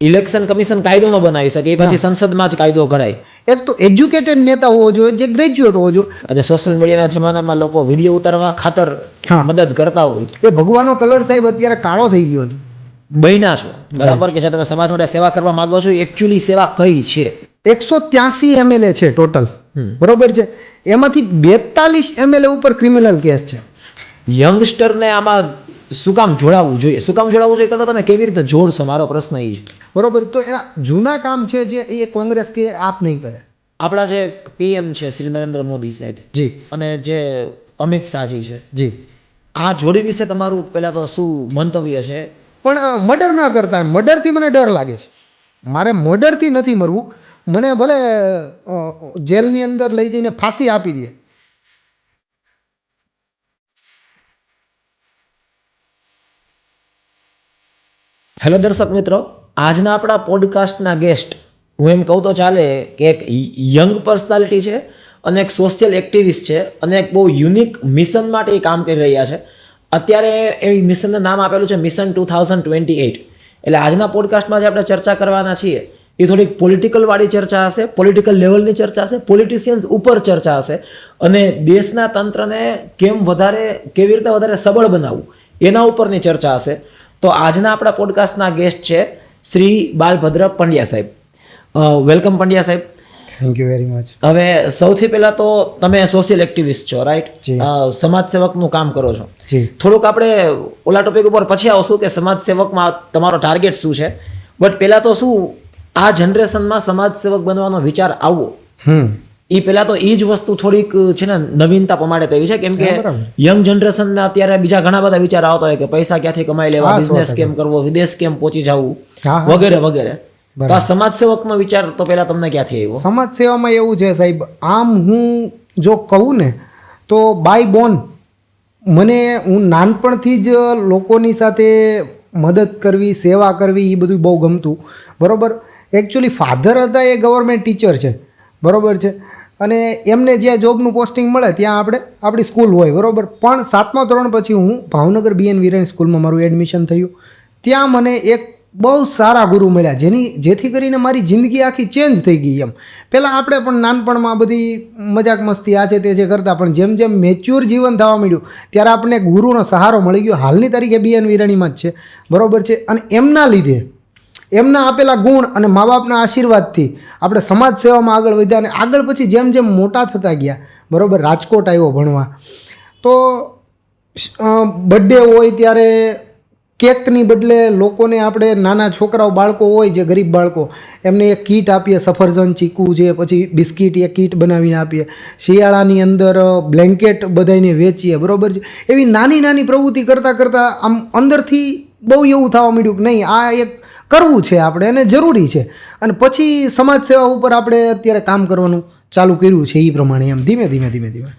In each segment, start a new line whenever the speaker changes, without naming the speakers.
Election commission કાયદો ન બનાવી શકે, એ પછી સંસદમાં જ કાયદો ઘડાય.
એક તો એજ્યુકેટેડ નેતા હોવો જોઈએ, જે ગ્રેજ્યુએટ હોવો જોઈએ.
અને સોશિયલ મીડિયાના જમાનામાં લોકો વિડીયો ઉતારવા ખાતર મદદ કરતા હોય.
એ ભગવાનનો કલર સાહેબ અત્યારે કાળો થઈ ગયો છે.
બન્યા છો બરાબર કે તમે સમાજ માટે સેવા કરવા માંગો છો, એકચ્યુઅલી સેવા કઈ છે?
183 MLA છે ટોટલ, બરોબર છે. એમાંથી 42 MLA ઉપર ક્રિમિનલ કેસ છે.
યંગસ્ટરને આમાં શું કામ જોડાવવું જોઈએ? શું કામ જોડાવવું જોઈએ કરતા તમે કેવી રીતે જોડશો, મારો પ્રશ્ન એ છે.
બરોબર. તો એના જૂના કામ છે જે એ કોંગ્રેસ કે આપ નહીં કરે.
આપણા જે PM છે શ્રી નરેન્દ્ર મોદી સાહેબ
જી,
અને જે અમિત શાહજી છે,
જી,
આ જોડી વિશે તમારું પહેલા તો શું મંતવ્ય છે?
પણ મર્ડર ના કરતા. મર્ડરથી મને ડર લાગે છે. મારે મર્ડરથી નથી મરવું. મને ભલે જેલની અંદર લઈ જઈને ફાંસી આપી દે.
હેલો દર્શક મિત્રો, આજના આપણા પોડકાસ્ટના ગેસ્ટ, હું એમ કહું તો ચાલે કે એક યંગ પર્સનાલિટી છે અને એક સોશિયલ એક્ટિવિસ્ટ છે અને એક બહુ યુનિક મિશન માટે એ કામ કરી રહ્યા છે. અત્યારે એ મિશનનું નામ આપેલું છે મિશન 2028. એટલે આજના પોડકાસ્ટમાં જે આપણે ચર્ચા કરવાના છીએ એ થોડીક પોલિટિકલ વાળી ચર્ચા હશે, પોલિટિકલ લેવલની ચર્ચા હશે, પોલિટિશિયન્સ ઉપર ચર્ચા હશે અને દેશના તંત્રને કેવી રીતે વધારે સબળ બનાવવું એના ઉપરની ચર્ચા હશે. તો આજના આપણા પોડકાસ્ટના ગેસ્ટ છે શ્રી બાલભદ્ર પંડ્યા સાહેબ. વેલકમ પંડ્યા સાહેબ.
Thank you very much.
હવે સૌથી પહેલાં તો તમે સોશિયલ એક્ટિવિસ્ટ છો, રાઈટ? સમાજ સેવકનું કામ કરો છો. થોડુંક આપણે ઓલા ટોપિક ઉપર પછી આવશું કે સમાજ સેવકમાં તમારો ટાર્ગેટ શું છે, બટ પહેલાં તો શું આ જનરેશનમાં સમાજ સેવક બનવાનો વિચાર આવવો, એ પહેલાં તો એ જ વસ્તુ થોડીક છે ને નવીનતા પ્રમાણે કહ્યું છે, કેમ કે યંગ જનરેશનના અત્યારે બીજા ઘણા બધા વિચાર આવતા હોય કે પૈસા ક્યાંથી કમાઈ લેવા, બિઝનેસ કેમ કરવો, વિદેશ કેમ પહોંચી જવું, વગેરે વગેરે. તો આ સમાજ સેવકનો વિચાર તો પહેલા તમને ક્યાંથી આવ્યો?
સમાજ સેવામાં એવું છે સાહેબ, આમ હું જો કહું ને તો બાય બોર્ન હું નાનપણથી જ લોકોની સાથે મદદ કરવી, સેવા કરવી એ બધું બહુ ગમતું. બરોબર. એકચ્યુઅલી ફાધર હતા એ ગવર્મેન્ટ ટીચર છે, બરોબર છે, અને એમને જ્યાં જોબનું પોસ્ટિંગ મળે ત્યાં આપણી સ્કૂલ હોય, બરોબર. પણ 7મા ધોરણ પછી હું ભાવનગર BN વિરાણી સ્કૂલમાં મારું એડમિશન થયું. ત્યાં મને એક બહુ સારા ગુરુ મળ્યા, જેથી કરીને મારી જિંદગી આખી ચેન્જ થઈ ગઈ. એમ પહેલાં આપણે પણ નાનપણમાં બધી મજાક મસ્તી આ છે તે છે કરતા, પણ જેમ જેમ મેચ્યોર જીવન થવા માંડ્યું ત્યારે આપણને ગુરુનો સહારો મળી ગયો. હાલની તારીખે BN વિરાણીમાં જ છે, બરોબર છે. અને એમના લીધે, એમના આપેલા ગુણ અને મા બાપના આશીર્વાદથી આપણે સમાજ સેવામાં આગળ વધ્યા. અને આગળ પછી જેમ જેમ મોટા થતા ગયા, બરાબર, રાજકોટ આવ્યો ભણવા, તો બર્થડે હોય ત્યારે કેકની બદલે લોકોને આપણે નાના છોકરાઓ બાળકો હોય જે ગરીબ બાળકો, એમને એક કીટ આપીએ, સફરજન, ચીકુ છે, પછી બિસ્કીટ, એક કીટ બનાવીને આપીએ. શિયાળાની અંદર બ્લેન્કેટ બધાને વેચીએ, બરાબર છે. એવી નાની નાની પ્રવૃત્તિ કરતાં કરતાં આમ અંદરથી બહુ એવું થવા માંડ્યું કે નહીં, આ એક કરવું છે આપણે અને જરૂરી છે. અને પછી સમાજ સેવા ઉપર આપણે અત્યારે કામ કરવાનું ચાલુ કર્યું છે. એ પ્રમાણે એમ ધીમે ધીમે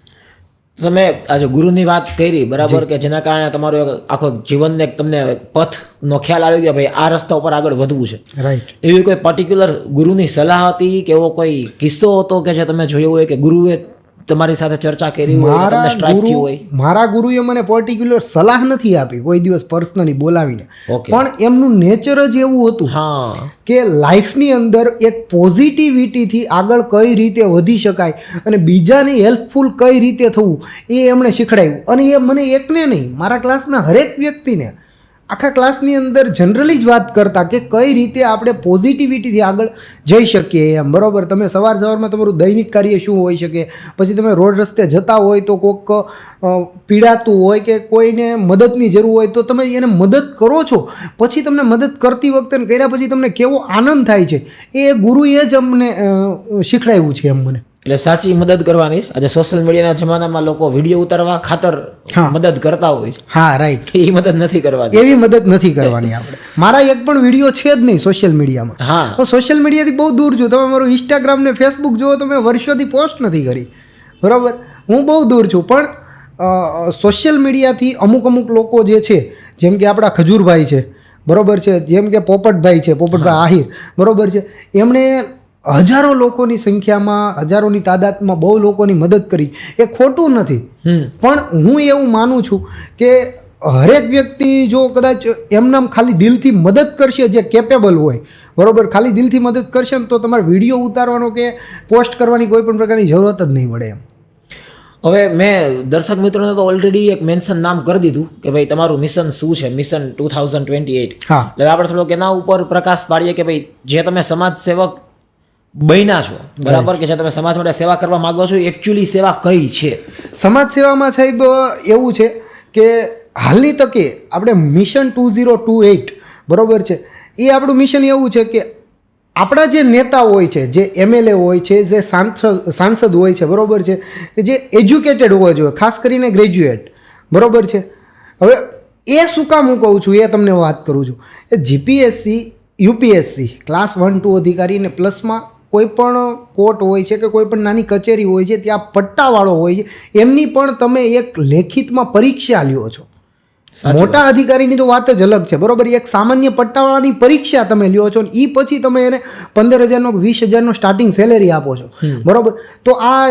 તમે આજે ગુરુની વાત કરી, બરાબર, કે જેના કારણે તમારો આખો જીવનને તમને પથનો ખ્યાલ આવી ગયો, ભાઈ આ રસ્તા ઉપર આગળ વધવું છે,
રાઈટ.
એવી કોઈ પર્ટિક્યુલર ગુરુની સલાહ હતી કે એવો કોઈ કિસ્સો હતો કે જે તમે જોયો હોય કે ગુરુએ તમારી સાથે ચર્ચા કરી હોય, તમને સ્ટ્રાઇક થયું હોય?
મારા ગુરુએ મને પર્ટિક્યુલર સલાહ નથી આપી કોઈ દિવસ પર્સનલી બોલાવીને, પણ એમનું નેચર જ એવું હતું કે લાઈફની અંદર એક પોઝિટિવિટીથી આગળ કઈ રીતે વધી શકાય અને બીજાને હેલ્પફુલ કઈ રીતે થવું એ એમણે શીખડાવ્યું. અને એ મને એકને નહીં, મારા ક્લાસના હરેક વ્યક્તિને, આખા ક્લાસની અંદર જનરલી જ વાત કરતા કે કઈ રીતે આપણે પોઝિટિવિટીથી આગળ જઈ શકીએ એમ, બરાબર. તમે સવારમાં તમારું દૈનિક કાર્ય શું હોઈ શકે, પછી તમે રોડ રસ્તે જતા હોય તો કોઈક પીડાતું હોય કે કોઈને મદદની જરૂર હોય તો તમે એને મદદ કરો છો, પછી તમને મદદ કરતી વખતે કર્યા પછી તમને કેવો આનંદ થાય છે, એ ગુરુએ જ અમને શીખડાવ્યું છે એમ મને.
એટલે સાચી મદદ કરવાની. આજે સોશિયલ મીડિયાના જમાનામાં લોકો વિડીયો ઉતારવા ખાતર મદદ કરતા હોય છે.
હા, રાઈટ.
એ મદદ નથી કરવાની,
એવી મદદ નથી કરવાની આપણે. મારા એક પણ વિડીયો છે જ નહીં સોશિયલ મીડિયામાં.
હા,
તો સોશિયલ મીડિયાથી બહુ દૂર છું. તમે મારું ઇન્સ્ટાગ્રામ ને ફેસબુક જુઓ તો મેં વર્ષોથી પોસ્ટ નથી કરી, બરાબર. હું બહુ દૂર છું. પણ સોશિયલ મીડિયાથી અમુક લોકો જે છે, જેમ કે આપણા ખજૂરભાઈ છે, બરાબર છે, જેમ કે પોપટભાઈ છે, પોપટભાઈ આહિર, બરાબર છે, એમણે હજારો લોકોની સંખ્યામાં, હજારોની તાદાદમાં બહુ લોકોની મદદ કરી. એ ખોટું નથી, પણ હું એવું માનું છું કે હરેક વ્યક્તિ જો કદાચ એમનામ ખાલી દિલથી મદદ કરશે, જે કેપેબલ હોય, બરાબર, ખાલી દિલથી મદદ કરશે ને તો તમારે વિડીયો ઉતારવાનો કે પોસ્ટ કરવાની કોઈ પણ પ્રકારની જરૂરત જ નહીં પડે એમ.
હવે મેં દર્શક મિત્રોને તો ઓલરેડી એક મેન્શન નામ કરી દીધું કે ભાઈ તમારું મિશન શું છે, મિશન 2028.
હા,
એટલે આપણે થોડોક એના ઉપર પ્રકાશ પાડીએ કે ભાઈ જે તમે સમાજ સેવક બન્યા છો, બરાબર, કે જે તમે સમાજ માટે સેવા કરવા માંગો છો, એકચ્યુઅલી સેવા કઈ છે?
સમાજ સેવામાં સાહેબ એવું છે કે હાલની તકે આપણે મિશન 2028, બરાબર છે, એ આપણું મિશન એવું છે કે આપણા જે નેતા હોય છે, જે MLA હોય છે, જે સાંસદ હોય છે, બરાબર છે, કે જે એજ્યુકેટેડ હોવા જોઈએ, ખાસ કરીને ગ્રેજ્યુએટ, બરાબર છે. હવે એ શું કામ હું કહું છું એ તમને વાત કરું છું. એ GPSC UPSC ક્લાસ 1-2 અધિકારીને પ્લસમાં કોઈ પણ કોર્ટ હોય છે કે કોઈ પણ નાની કચેરી હોય છે, ત્યાં પટ્ટાવાળો હોય છે, એમની પણ તમે એક લેખિતમાં પરીક્ષા લ્યો છો. મોટા અધિકારીની તો વાત જ અલગ છે, બરોબર. એક સામાન્ય પટ્ટાવાળાની પરીક્ષા તમે લ્યો છો, એ પછી તમે એને 15,000 20,000 સ્ટાર્ટિંગ સેલેરી આપો છો, બરોબર. તો આ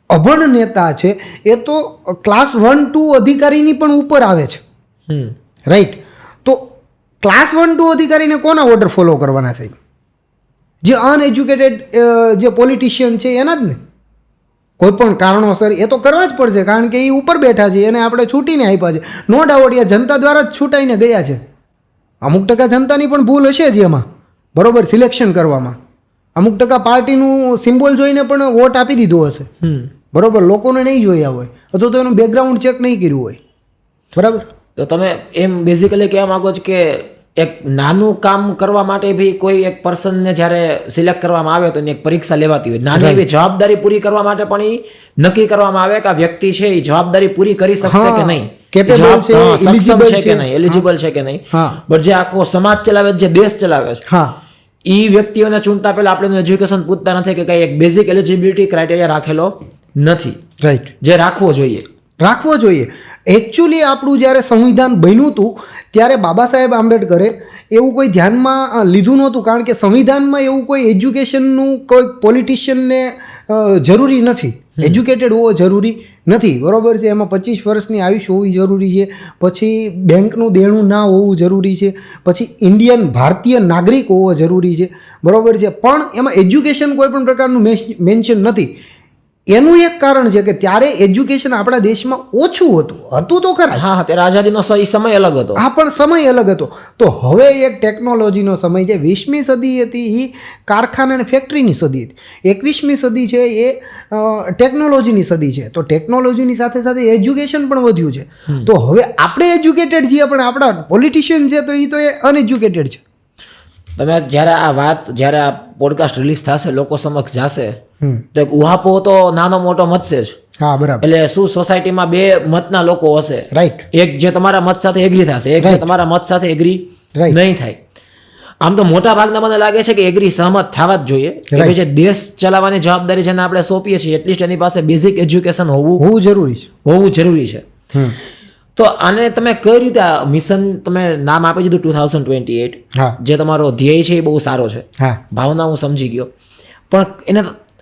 અભણ નેતા છે એ તો ક્લાસ 1-2 અધિકારીની પણ ઉપર આવે છે, રાઈટ. તો ક્લાસ 1-2 અધિકારીને કોના ઓર્ડર ફોલો કરવાના સાહેબ? જે અનએજ્યુકેટેડ જે પોલિટિશિયન છે એના જ ને. કોઈ પણ કારણોસર એ તો કરવા જ પડશે, કારણ કે એ ઉપર બેઠા છે, એને આપણે છૂટીને આપ્યા છે. નો ડાઉટ એ જનતા દ્વારા જ છૂટાઈને ગયા છે. અમુક ટકા જનતાની પણ ભૂલ હશે જ એમાં, બરોબર, સિલેક્શન કરવામાં. અમુક ટકા પાર્ટીનું સિમ્બોલ જોઈને પણ વોટ આપી દીધો હશે, બરોબર, લોકોને નહીં જોયા હોય અથવા તો એનું બેકગ્રાઉન્ડ ચેક નહીં કર્યું હોય, બરાબર.
તો તમે એમ બેઝિકલી કહેવા માંગો છો કે એક નાનું કામ કરવા માટે ભાઈ કોઈ એક પર્સનને જ્યારે સિલેક્ટ કરવામાં આવે તો એની એક પરીક્ષા લેવાતી હોય, નાની એવી જવાબદારી પૂરી કરવા માટે પણ એ નક્કી કરવામાં આવે કે આ વ્યક્તિ છે એ જવાબદારી પૂરી કરી શકશે કે નહીં, સક્ષમ છે કે નહીં, એલિજિબલ છે કે નહીં. બટ જે આખો સમાજ ચલાવે છે, જે દેશ ચલાવે છે, એ વ્યક્તિઓને ચૂંટતા પહેલા આપણે એનું એજ્યુકેશન પૂછતા નથી કે કઈ એક બેઝિક એલિજિબિલિટી ક્રાઇટેરિયા રાખેલો નથી,
રાઈટ,
જે રાખવો જોઈએ.
એકચ્યુઅલી આપણું જ્યારે સંવિધાન બન્યું હતું ત્યારે બાબા સાહેબ આંબેડકરે એવું કોઈ ધ્યાનમાં લીધું નહોતું, કારણ કે સંવિધાનમાં એવું કોઈ એજ્યુકેશનનું કોઈ પોલિટિશિયનને જરૂરી નથી, એજ્યુકેટેડ હોવો જરૂરી નથી, બરાબર છે. એમાં 25 વર્ષની આયુષ્ય હોવી જરૂરી છે, પછી બેંકનું દેણું ના હોવું જરૂરી છે, પછી ભારતીય નાગરિક હોવો જરૂરી છે, બરાબર છે. પણ એમાં એજ્યુકેશન કોઈ પણ પ્રકારનું મેન્શન નથી. એનું એક કારણ છે કે ત્યારે એજ્યુકેશન આપણા દેશમાં ઓછું હતું તો ખરા.
હા, ત્યારે આઝાદીનો સમય અલગ હતો.
હા, પણ સમય અલગ હતો. તો હવે એક ટેકનોલોજીનો સમય છે. 20મી સદી હતી એ કારખાના અને ફેક્ટરીની સદી હતી. 21મી સદી છે એ ટેકનોલોજીની સદી છે. તો ટેકનોલોજીની સાથે સાથે એજ્યુકેશન પણ વધ્યું છે. તો હવે આપણે એજ્યુકેટેડ છીએ, પણ આપણા પોલિટિશિયન છે તો એ અનએજ્યુકેટેડ છે.
તમે જ્યારે આ પોડકાસ્ટ રિલીઝ થશે, લોકો સમક્ષ જશે, તો એક ઉહાપો તો નાનો મોટો મતશે જ.
હા, બરાબર.
એટલે શું સોસાયટીમાં 2 મતના લોકો હશે,
રાઈટ.
એક જે તમારા મત સાથે એગ્રી થશે, એક જે તમારા મત સાથે એગ્રી નહીં થાય. આમ તો મોટા ભાગના મને લાગે છે કે એગ્રી સહમત થવા જ જોઈએ કે ભાઈ જે દેશ ચલાવવાની જવાબદારી જેને આપણે સોંપીએ છીએ, એટલીસ્ટ એની પાસે બેઝિક એજ્યુકેશન હોવું જરૂરી છે. તો આને તમે કઈ રીતે મિશન તમે નામ આપી દીધું 2028, જે તમારો ધ્યેય છે એ બહુ સારો છે, ભાવના હું સમજી ગયો, પણ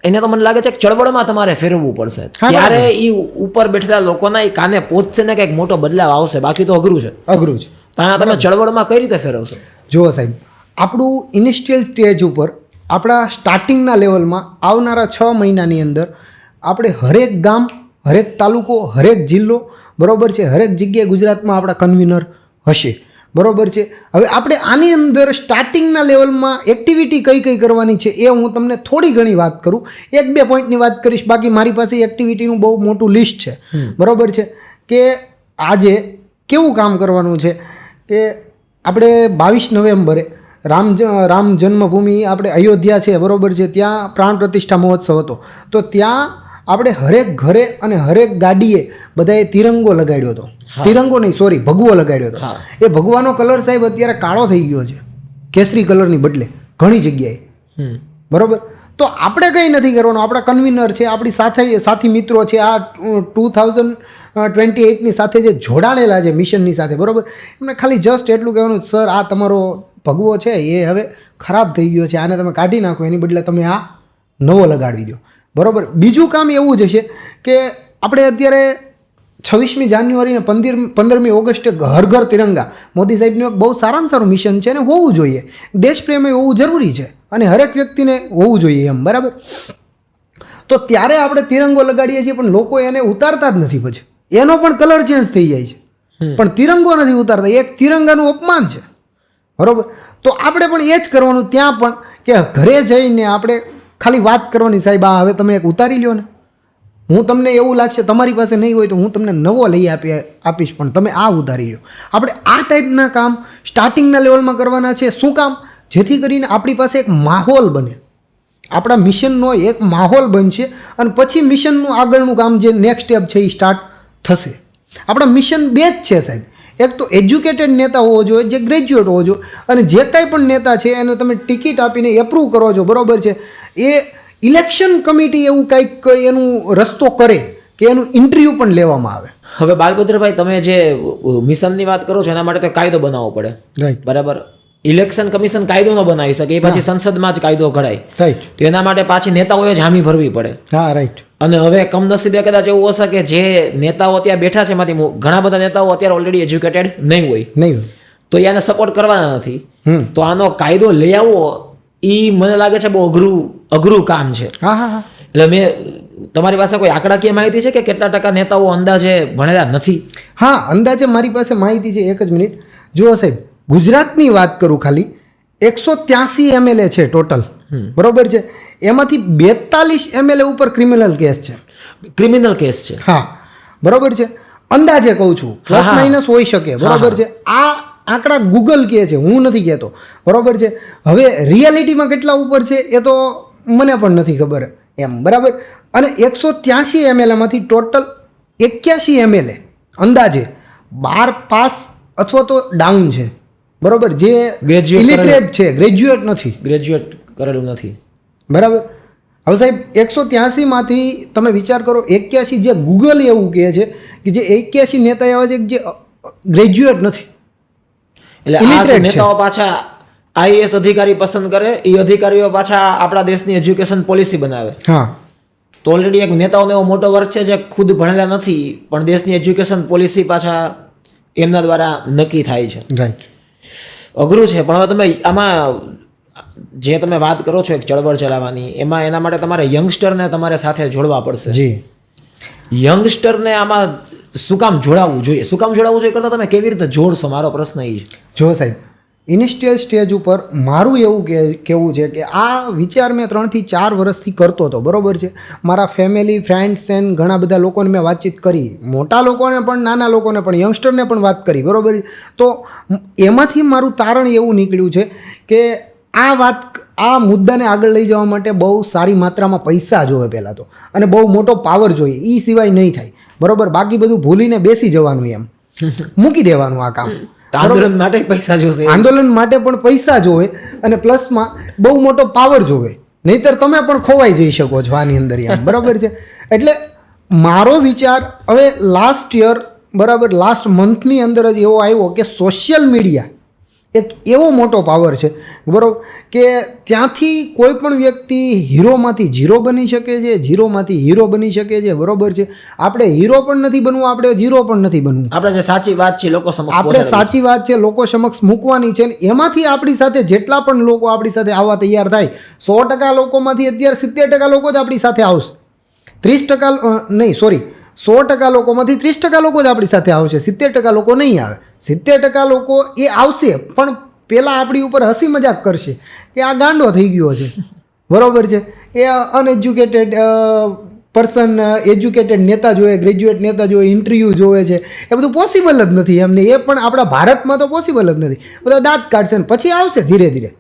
એને તો મને લાગે છે કે ચળવળમાં તમારે ફેરવવું પડશે, ત્યારે એ ઉપર બેઠેલા લોકોના એ કાને પહોંચશે ને કંઈક મોટો બદલાવ આવશે. બાકી તો અઘરું છે. તમે ચળવળમાં કઈ રીતે ફેરવશો?
જુઓ સાહેબ, આપણું ઇનિશિયલ સ્ટેજ ઉપર આપણા સ્ટાર્ટિંગના લેવલમાં આવનારા 6 મહિનાની અંદર આપણે હરેક ગામ, હરેક તાલુકો, હરેક જિલ્લો, બરોબર છે, હરેક જગ્યાએ ગુજરાતમાં આપણા કન્વીનર હશે, બરોબર છે. હવે આપણે આની અંદર સ્ટાર્ટિંગના લેવલમાં એક્ટિવિટી કઈ કરવાની છે એ હું તમને થોડી ઘણી વાત કરું. 1-2 પોઈન્ટની વાત કરીશ, બાકી મારી પાસે એક્ટિવિટીનું બહુ મોટું લિસ્ટ છે, બરોબર છે. કે આજે કેવું કામ કરવાનું છે કે આપણે 22 નવેમ્બરે રામ જન્મભૂમિ આપણે અયોધ્યા છે, બરોબર છે, ત્યાં પ્રાણ પ્રતિષ્ઠા મહોત્સવ હતો. તો ત્યાં આપણે હરેક ઘરે અને હરેક ગાડીએ બધાએ તિરંગો લગાડ્યો હતો. તિરંગો નહીં, સોરી, ભગવો લગાડ્યો હતો. એ ભગવાનો કલર સાહેબ અત્યારે કાળો થઈ ગયો છે, કેસરી કલરની બદલે ઘણી જગ્યાએ, બરોબર. તો આપણે કંઈ નથી કરવાનું. આપણા કન્વીનર છે, આપણી સાથી મિત્રો છે, આ 2028ની સાથે જે જોડાણેલા છે મિશનની સાથે, બરોબર, એમને ખાલી જસ્ટ એટલું કહેવાનું, સર આ તમારો ભગવો છે એ હવે ખરાબ થઈ ગયો છે, આને તમે કાઢી નાખો, એની બદલે તમે આ નવો લગાડી દો, બરોબર. બીજું કામ એવું જ છે કે આપણે અત્યારે 26મી જાન્યુઆરી અને 15મી ઓગસ્ટે ઘર ઘર તિરંગા મોદી સાહેબનું એક બહુ સારામાં સારું મિશન છે અને હોવું જોઈએ. દેશપ્રેમ એ હોવું જરૂરી છે અને હરેક વ્યક્તિને હોવું જોઈએ એમ, બરાબર. તો ત્યારે આપણે તિરંગો લગાડીએ છીએ પણ લોકો એને ઉતારતા જ નથી. પછી એનો પણ કલર ચેન્જ થઈ જાય છે પણ તિરંગો નથી ઉતારતા. એક તિરંગાનું અપમાન છે, બરાબર. તો આપણે પણ એ જ કરવાનું ત્યાં પણ, કે ઘરે જઈને આપણે ખાલી વાત કરવાની, સાહેબ આ હવે તમે એક ઉતારી લ્યો ને, હું તમને એવું લાગશે તમારી પાસે નહીં હોય તો હું તમને નવો લઈ આપીશ પણ તમે આ ઉતારી લો. આપણે આ ટાઈપના કામ સ્ટાર્ટિંગના લેવલમાં કરવાના છે. શું કામ? જેથી કરીને આપણી પાસે એક માહોલ બને, આપણા મિશનનો એક માહોલ બનશે અને પછી મિશનનું આગળનું કામ જે નેક્સ્ટ સ્ટેપ છે એ સ્ટાર્ટ થશે. આપણા મિશન બે જ છે સાહેબ. એક તો એજ્યુકેટેડ નેતા હોવો જોઈએ, જે ગ્રેજ્યુએટ હોવો જોઈએ, અને જે કાંઈ પણ નેતા છે એને તમે ટિકિટ આપીને એપ્રૂવ કરો છો, બરાબર છે. એ ઇલેક્શન કમિટી એવું કંઈક એનું રસ્તો કરે કે એનું ઇન્ટરવ્યૂ પણ લેવામાં આવે.
હવે બાલભદ્રભાઈ, તમે જે મિશનની વાત કરો છો એના માટે તો કાયદો બનાવવો પડે,
રાઈટ,
બરાબર. ઇલેક્શન કમિશન કાયદો ન બનાવી શકે, એ પછી સંસદમાં જ કાયદો ઘડાય,
રાઈટ.
તો એના માટે પાછી નેતાઓએ જ હામી ભરવી પડે.
હા, રાઈટ.
અને હવે કમનસીબે કદાચ એવું હશે કે જે નેતાઓ ત્યાં બેઠા છે એમાંથી ઘણા બધા નેતાઓ અત્યારે ઓલરેડી એજ્યુકેટેડ નહીં હોય, તો એને સપોર્ટ કરવાના નથી. તો આનો કાયદો લઈ આવવો એ મને લાગે છે બહુ અઘરું કામ છે.
હા હા હા.
એટલે તમારી પાસે કોઈ આંકડાકીય માહિતી છે કે કેટલા ટકા નેતાઓ અંદાજે ભણેલા નથી?
હા, અંદાજે મારી પાસે માહિતી છે. એક જ મિનિટ જુઓ સાહેબ, ગુજરાતની વાત કરું, ખાલી 183 MLA છે ટોટલ, બરોબર છે. એમાંથી 42 MLA ઉપર ક્રિમિનલ કેસ છે.
ક્રિમિનલ કેસ છે?
હા, બરોબર છે. અંદાજે કહું છું, પ્લસ માઇનસ હોઈ શકે, બરોબર છે. આ આંકડા ગૂગલ કહે છે, હું નથી કહેતો, બરોબર છે. હવે રિયાલિટીમાં કેટલા ઉપર છે એ તો મને પણ નથી ખબર એમ, બરાબર. અને 183 MLA માંથી ટોટલ 81 MLA અંદાજે 12 પાસ અથવા તો ડાઉન છે, બરોબર. જે ઇલિટરેટ છે, ગ્રેજ્યુએટ નથી,
ગ્રેજ્યુએટ કરેલું નથી,
બરાબર. હવે સાહેબ 183 માંથી તમે વિચાર કરો, 81 જે ગૂગલ એવું કહે છે કે જે 81 નેતા એવા છે કે જે ગ્રેજ્યુએટ નથી.
એટલે આ જે નેતાઓ પાછા આઈએએસ અધિકારી પસંદ કરે, એ અધિકારીઓ પાછા આપણા દેશની એજ્યુકેશન પોલિસી બનાવે.
હા,
તો ઓલરેડી એક નેતાઓનો એવો મોટો વર્ગ છે જે ખુદ ભણેલા નથી પણ દેશની એજ્યુકેશન પોલિસી પાછા એમના દ્વારા નક્કી થાય છે.
રાઈટ.
અઘરું છે. પણ હવે તમે આમાં જે તમે વાત કરો છો એક ચળવળ ચલાવવાની, એમાં એના માટે તમારે યંગસ્ટરને તમારે સાથે જોડવા પડશે.
જી.
યંગસ્ટરને આમાં શું કામ જોડાવવું જોઈએ? શું કામ જોડાવવું જોઈએ કરતાં તમે કેવી રીતે જોડશો? મારો પ્રશ્ન એ છે.
જો સાહેબ, ઇનિશિયલ સ્ટેજ ઉપર મારું એવું કહેવું છે કે આ વિચાર મેં 3 થી 4 વર્ષથી કરતો હતો, બરોબર છે. મારા ફેમિલી, ફ્રેન્ડ્સ એન્ડ ઘણા બધા લોકોને મેં વાતચીત કરી, મોટા લોકોને પણ, નાના લોકોને પણ, યંગસ્ટરને પણ વાત કરી, બરોબર. તો એમાંથી મારું તારણ એવું નીકળ્યું છે કે આ મુદ્દાને આગળ લઈ જવા માટે બહુ સારી માત્રામાં પૈસા જોવે પહેલાં તો, અને બહુ મોટો પાવર જોઈએ. એ સિવાય નહીં થાય, બરોબર. બાકી બધું ભૂલીને બેસી જવાનું, એમ મૂકી દેવાનું આ કામ.
આંદોલન માટે પૈસા જોશે,
આંદોલન માટે પણ પૈસા જોવે અને પ્લસમાં બહુ મોટો પાવર જોવે, નહીતર તમે પણ ખોવાઈ જઈ શકો છો આની અંદર, એમ, બરાબર છે. એટલે મારો વિચાર હવે લાસ્ટ યર, બરાબર, લાસ્ટ મંથની અંદર જ એવો આવ્યો કે સોશિયલ મીડિયા એક એવો મોટો પાવર છે, બરાબર, કે ત્યાંથી કોઈ પણ વ્યક્તિ હીરોમાંથી ઝીરો બની શકે છે, ઝીરોમાંથી હીરો બની શકે છે, બરાબર છે. આપણે હીરો પણ નથી બનવું, આપણે ઝીરો પણ નથી બનવું.
આપણે જે સાચી વાત છે લોકો સમક્ષ,
આપણે સાચી વાત છે લોકો સમક્ષ મૂકવાની છે. એમાંથી આપણી સાથે જેટલા પણ લોકો આપણી સાથે આવવા તૈયાર થાય, 100% લોકોમાંથી અત્યારે 70% લોકો જ આપણી સાથે આવશે. 30% નહીં, સોરી, 100% લોકોમાંથી 30% લોકો જ આપણી સાથે આવશે, 70% લોકો નહીં આવે. 70% લોકો એ આવશે પણ પહેલાં આપણી ઉપર હસી મજાક કરશે કે આ ગાંડો થઈ ગયો છે, બરાબર છે. એ અનએજ્યુકેટેડ પર્સન એજ્યુકેટેડ નેતા જોઈએ, ગ્રેજ્યુએટ નેતા જોઈએ, ઇન્ટરવ્યૂ જોવે છે, એ બધું પોસિબલ જ નથી એમને. એ પણ આપણા ભારતમાં તો પોસિબલ જ નથી. બધા દાંત કાઢશે ને પછી આવશે ધીરે ધીરે.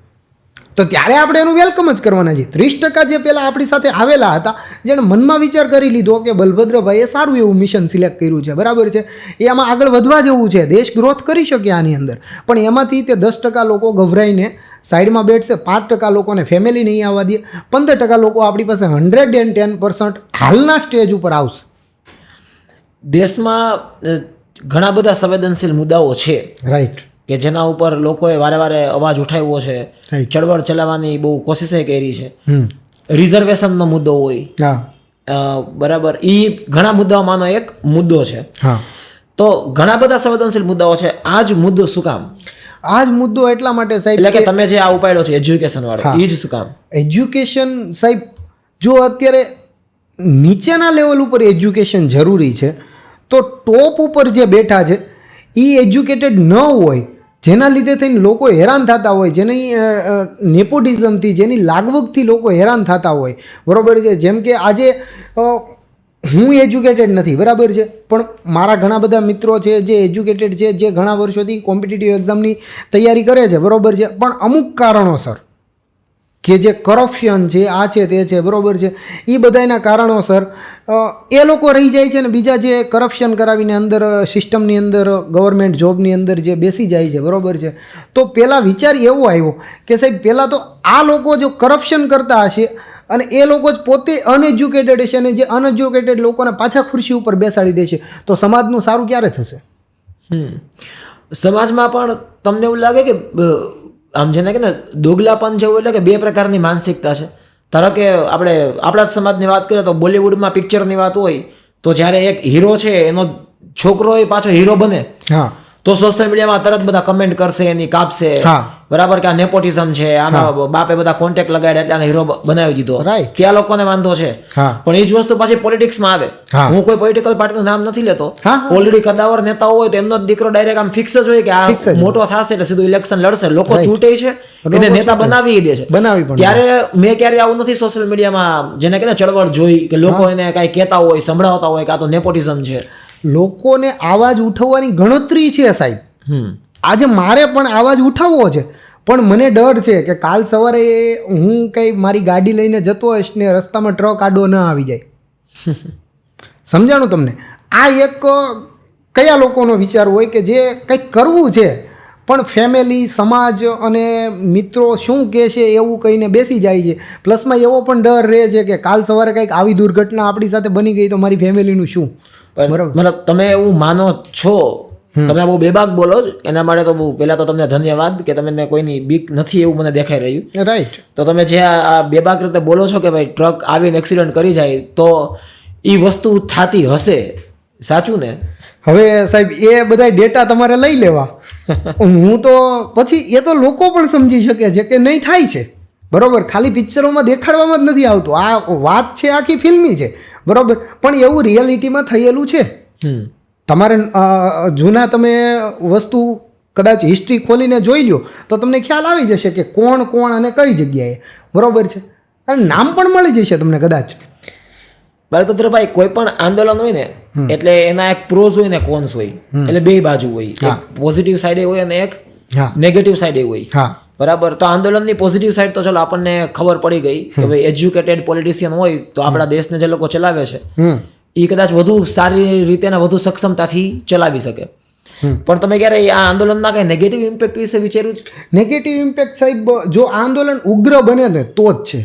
તો ત્યારે આપણે એનું વેલકમ જ કરવાના છીએ. 30% જે પહેલાં આપણી સાથે આવેલા હતા, જેણે મનમાં વિચાર કરી લીધો કે બલભદ્રભાઈએ સારું એવું મિશન સિલેક્ટ કર્યું છે, બરાબર છે, એ આમાં આગળ વધવા જેવું છે, દેશ ગ્રોથ કરી શકે આની અંદર. પણ એમાંથી તે 10% લોકો ગભરાઈને સાઈડમાં બેઠશે, 5% લોકોને ફેમિલી નહીં આવવા દે, 15% લોકો આપણી પાસે 110% હાલના સ્ટેજ ઉપર આવશે.
દેશમાં ઘણા બધા સંવેદનશીલ મુદ્દાઓ છે,
રાઈટ,
કે જેના ઉપર લોકોએ વારે વારે અવાજ ઉઠાવ્યો છે, ચળવળ ચલાવવાની બહુ કોશિશે કરી છે. રિઝર્વેશનનો મુદ્દો હોય, બરાબર, એ ઘણા મુદ્દાઓમાંનો એક મુદ્દો છે.
હા,
તો ઘણા બધા સંવેદનશીલ મુદ્દાઓ છે. આ જ મુદ્દો શું કામ?
આ જ મુદ્દો એટલા માટે સાહેબ,
એટલે કે તમે જે આ ઉપાડ્યો છે એજ્યુકેશન વાળો, એ જ શું કામ?
એજ્યુકેશન સાહેબ, જો અત્યારે નીચેના લેવલ ઉપર એજ્યુકેશન જરૂરી છે, તો ટોપ ઉપર જે બેઠા છે એ એજ્યુકેટેડ ન હોય, જેના લીધે થઈને લોકો હેરાન થતા હોય, જેની નેપોટિઝમથી, જેની લાગવગથી લોકો હેરાન થતા હોય, બરાબર છે. જેમ કે આજે હું એજ્યુકેટેડ નથી, બરાબર છે, પણ મારા ઘણા બધા મિત્રો છે જે એજ્યુકેટેડ છે, જે ઘણા વર્ષોથી કોમ્પિટિટિવ એક્ઝામની તૈયારી કરે છે, બરાબર છે, પણ અમુક કારણોસર કે જે કરપ્શન છે, આ છે તે છે, બરાબર છે, એ બધાના કારણોસર એ લોકો રહી જાય છે ને બીજા જે કરપ્શન કરાવીને અંદર સિસ્ટમની અંદર ગવર્મેન્ટ જોબની અંદર જે બેસી જાય છે, બરાબર છે. તો પહેલાં વિચાર એવો આવ્યો કે સાહેબ પહેલાં તો આ લોકો જો કરપ્શન કરતા હશે અને એ લોકો જ પોતે અનએજ્યુકેટેડ હશે અને જે અનએજ્યુકેટેડ લોકોને પાછા ખુરશી ઉપર બેસાડી દેશે, તો સમાજનું સારું ક્યારે થશે?
સમાજમાં પણ તમને એવું લાગે કે આમ જેને કે ને દોગલાપન જેવું, એટલે કે બે પ્રકારની માનસિકતા છે. ધારો કે આપણે આપણા જ સમાજની વાત કરીએ તો બોલિવૂડમાં પિક્ચરની વાત હોય તો જ્યારે એક હીરો છે એનો છોકરો એ પાછો હીરો બને,
હા,
તો સોશિયલ મીડિયામાં તરત બધા કમેન્ટ કરશે, એની કાપશે, બરાબર, કે આ નેપોટિઝમ છે, આના બાપે બધા કોન્ટેક્ટ લગાડ્યા એટલે આને હીરો બનાવી દીધો, ત્યાં લોકોને વાંધો છે. પણ એ જ વસ્તુ પાછી પોલિટિક્સમાં આવે. હું કોઈ પોલિટિકલ પાર્ટીનું નામ નથી લેતો, ઓલરેડી કદાવર નેતાઓ હોય તો એમનો દીકરો ડાયરેક્ટ આમ ફિક્સ જ હોય કે આ મોટો થશે એટલે સીધું ઇલેક્શન લડશે, લોકો ચૂંટે છે, એને નેતા બનાવી દે છે. ત્યારે મેં ક્યારે આવું નથી સોશિયલ મીડિયામાં જેને કે ચળવળ જોઈ કે લોકો એને કઈ કહેતા હોય, સંભળાવતા હોય કે આ તો નેપોટિઝમ છે.
લોકોને આવાજ ઉઠાવવાની ગણતરી છે સાહેબ. આજે મારે પણ આવાજ ઉઠાવવો છે, પણ મને ડર છે કે કાલ સવારે હું કંઈ મારી ગાડી લઈને જતો હોઈશ ને રસ્તામાં ટ્રક આડો ન આવી જાય. સમજાણું તમને? આ એક કયા લોકોનો વિચાર હોય કે જે કંઈક કરવું છે પણ ફેમિલી, સમાજ અને મિત્રો શું કહે છે એવું કહીને બેસી જાય છે. પ્લસમાં એવો પણ ડર રહે છે કે કાલ સવારે કંઈક આવી દુર્ઘટના આપણી સાથે બની ગઈ તો મારી ફેમિલીનું શું?
બરાબર, મતલબ તમે એવું માનો છો, તમે બહુ બેબાક બોલો છો, એના માટે તો બહુ પહેલા તો તમને ધન્યવાદ કે તમને કોઈની બીક નથી એવું મને દેખાઈ રહ્યું.
રાઈટ.
તો તમે જે આ બેબાક રીતે બોલો છો કે ભાઈ ટ્રક આવીને એક્સિડન્ટ કરી જાય તો એ વસ્તુ થતી હશે, સાચું ને?
હવે સાહેબ એ બધા ડેટા તમારે લઈ લેવા. હું તો પછી એ તો લોકો પણ સમજી શકે છે કે નહીં થાય છે, બરાબર, ખાલી પિક્ચરોમાં દેખાડવામાં જ નથી આવતું. આ વાત છે આખી ફિલ્મી છે, બરાબર, પણ એવું રિયાલિટીમાં થયેલું છે. તમારે જૂના તમે વસ્તુ કદાચ હિસ્ટ્રી ખોલીને જોઈ લો તો તમને ખ્યાલ આવી જશે કે કોણ કોણ અને કઈ જગ્યાએ, બરાબર છે, અને નામ પણ મળી જશે તમને કદાચ.
બાલભદ્રભાઈ, કોઈ પણ આંદોલન હોય ને એટલે એના એક પ્રોઝ હોય ને કોન્સ હોય, એટલે બે બાજુ હોય, એક પોઝિટિવ સાઈડ હોય અને એક નેગેટિવ સાઈડ હોય, બરાબર. તો આંદોલનની પોઝિટિવ સાઈડ તો ચલો આપણને ખબર પડી ગઈ કે ભાઈ એજ્યુકેટેડ પોલિટિશિયન હોય તો આપણા દેશને જે લોકો ચલાવે છે એ કદાચ વધુ સારી રીતે અને વધુ સક્ષમતાથી ચલાવી શકે. પણ તમે ક્યારે આ આંદોલનના કઈ નેગેટિવ ઇમ્પેક્ટ વિશે વિચાર્યું છે?
નેગેટિવ ઇમ્પેક્ટ સાહેબ, જો આંદોલન ઉગ્ર બને ને તો જ છે.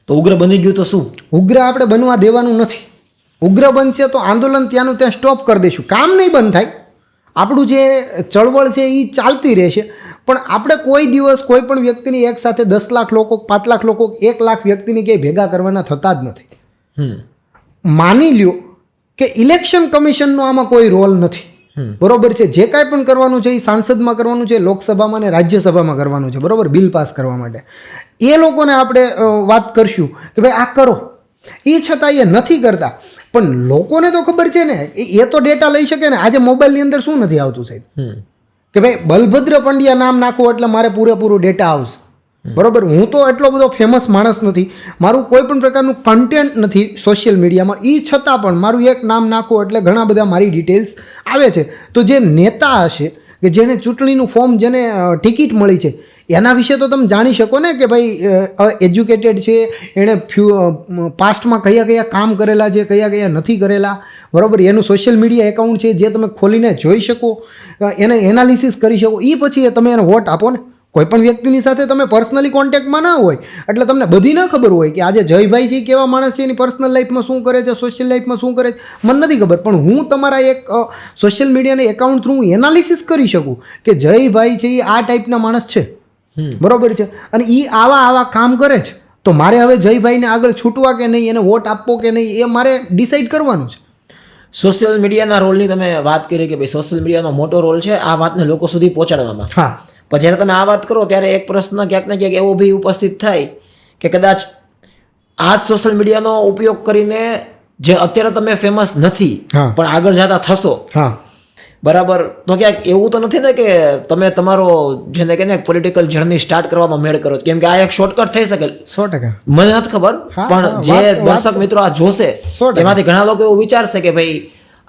તો ઉગ્ર બની ગયું તો શું?
ઉગ્ર આપણે બનવા દેવાનું નથી. ઉગ્ર બનશે તો આંદોલન ત્યાંનું ત્યાં સ્ટોપ કરી દઈશું. કામ નહીં બંધ થાય, આપણું જે ચળવળ છે એ ચાલતી રહેશે. પણ આપણે કોઈ દિવસ કોઈ પણ વ્યક્તિની એક સાથે 10 લાખ લોકો, 5 લાખ લોકો, 1 લાખ વ્યક્તિની ક્યાંય ભેગા કરવાના થતા જ નથી. માની લ્યો કે ઇલેક્શન કમિશનનો આમાં કોઈ રોલ નથી, બરોબર છે. જે કાંઈ પણ કરવાનું છે એ સાંસદમાં કરવાનું છે, લોકસભામાં અને રાજ્યસભામાં કરવાનું છે, બરોબર, બિલ પાસ કરવા માટે. એ લોકોને આપણે વાત કરશું કે ભાઈ આ કરો, એ છતાં એ નથી કરતા. પણ લોકોને તો ખબર છે ને, એ તો ડેટા લઈ શકે ને. આજે મોબાઈલની અંદર શું નથી આવતું સાહેબ, કે ભાઈ બલભદ્ર પંડ્યા નામ નાખો એટલે મારે પૂરેપૂરું ડેટા આવશે, બરોબર. હું તો એટલો બધો ફેમસ માણસ નથી, મારું કોઈ પણ પ્રકારનું કન્ટેન્ટ નથી સોશિયલ મીડિયામાં, એ છતાં પણ મારું એક નામ નાખો એટલે ઘણા બધા મારી ડિટેલ્સ આવે છે. તો જે નેતા હશે કે જેને ચૂંટણીનું ફોર્મ, જેને ટિકિટ મળી છે, એના વિશે તો તમે જાણી શકો ને કે ભાઈ એજ્યુકેટેડ છે, એણે પાસ્ટમાં કયા કયા કામ કરેલા છે, કયા કયા નથી કરેલા, બરાબર. એનું સોશિયલ મીડિયા એકાઉન્ટ છે જે તમે ખોલીને જોઈ શકો, એને એનાલિસિસ કરી શકો. એ પછી તમે એને વોટ આપો ને. કોઈ પણ વ્યક્તિની સાથે તમે પર્સનલી કોન્ટેક્ટમાં ના હોય એટલે તમને બધી ના ખબર હોય કે આજે જયભાઈ છે કેવા માણસ છે, એની પર્સનલ લાઈફમાં શું કરે છે, સોશિયલ લાઈફમાં શું કરે છે, મને નથી ખબર. પણ હું તમારા એક સોશિયલ મીડિયાના એકાઉન્ટ થ્રુ હું એનાલિસિસ કરી શકું કે જયભાઈ છે એ આ ટાઈપના માણસ છે, બરોબર છે, અને એ આવા કામ કરે છે. તો મારે હવે જયભાઈને આગળ છૂટવા કે નહીં, એને વોટ આપવો કે નહીં, એ મારે ડિસાઈડ કરવાનું છે.
સોશિયલ મીડિયાના રોલની તમે વાત કરી કે ભાઈ સોશિયલ મીડિયાનો મોટો રોલ છે આ વાતને લોકો સુધી પહોંચાડવામાં.
હા,
પણ જ્યારે તમે આ વાત કરો ત્યારે એક પ્રશ્ન ક્યાંક ને ક્યાંક એવો બી ઉપસ્થિત થાય કે કદાચ આ જ સોશિયલ મીડિયાનો ઉપયોગ કરીને જે અત્યારે તમે ફેમસ નથી
હા.
પણ આગળ જતા થશો,
હા,
બરાબર, તો ક્યાંક એવું તો નથી ને કે તમે તમારો જેને કે પોલિટિકલ જર્ની સ્ટાર્ટ કરવાનો મેળ કરો, કેમ કે આ એક શોર્ટકટ થઈ શકે.
100%.
મને નથી ખબર,
હા,
પણ
હા,
જે
વાત-
દર્શક મિત્રો આ જોશે
100%.
એમાંથી ઘણા લોકો એવું વિચારશે કે ભાઈ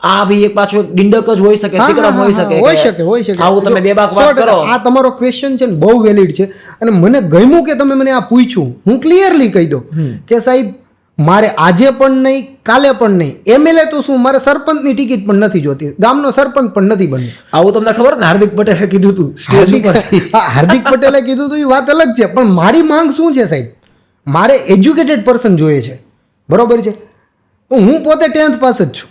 આ બી એક પાછું એક ડિંડક જ હોઈ શકે,
હા,
તિકડમ
હા,
હોઈ
હા,
શકે
હોઈ
કે
શકે, હોઈ શકે.
આવું તમે
જો,
બે બાક વાત
100%.
કરો.
આ તમારો ક્વેશ્ચન છે ને બહુ વેલિડ છે અને મને ગમ્યું કે તમે મને આ પૂછ્યું. હું ક્લિયરલી કહી દઉં કે સાહેબ મારે આજે પણ નહીં, કાલે પણ નહીં, એમએલએ તો શું, મારે સરપંચની ટિકિટ પણ નથી જોતી, ગામનો સરપંચ પણ નથી બનવું.
આવું તમને ખબર ને હાર્દિક પટેલે કીધું હતું સ્ટેજ ઉપર.
હાર્દિક પટેલે કીધું હતું એ વાત અલગ છે, પણ મારી માંગ શું છે સાહેબ, મારે એજ્યુકેટેડ પર્સન જોઈએ છે, બરોબર છે. હું પોતે 10th પાસ જ છું,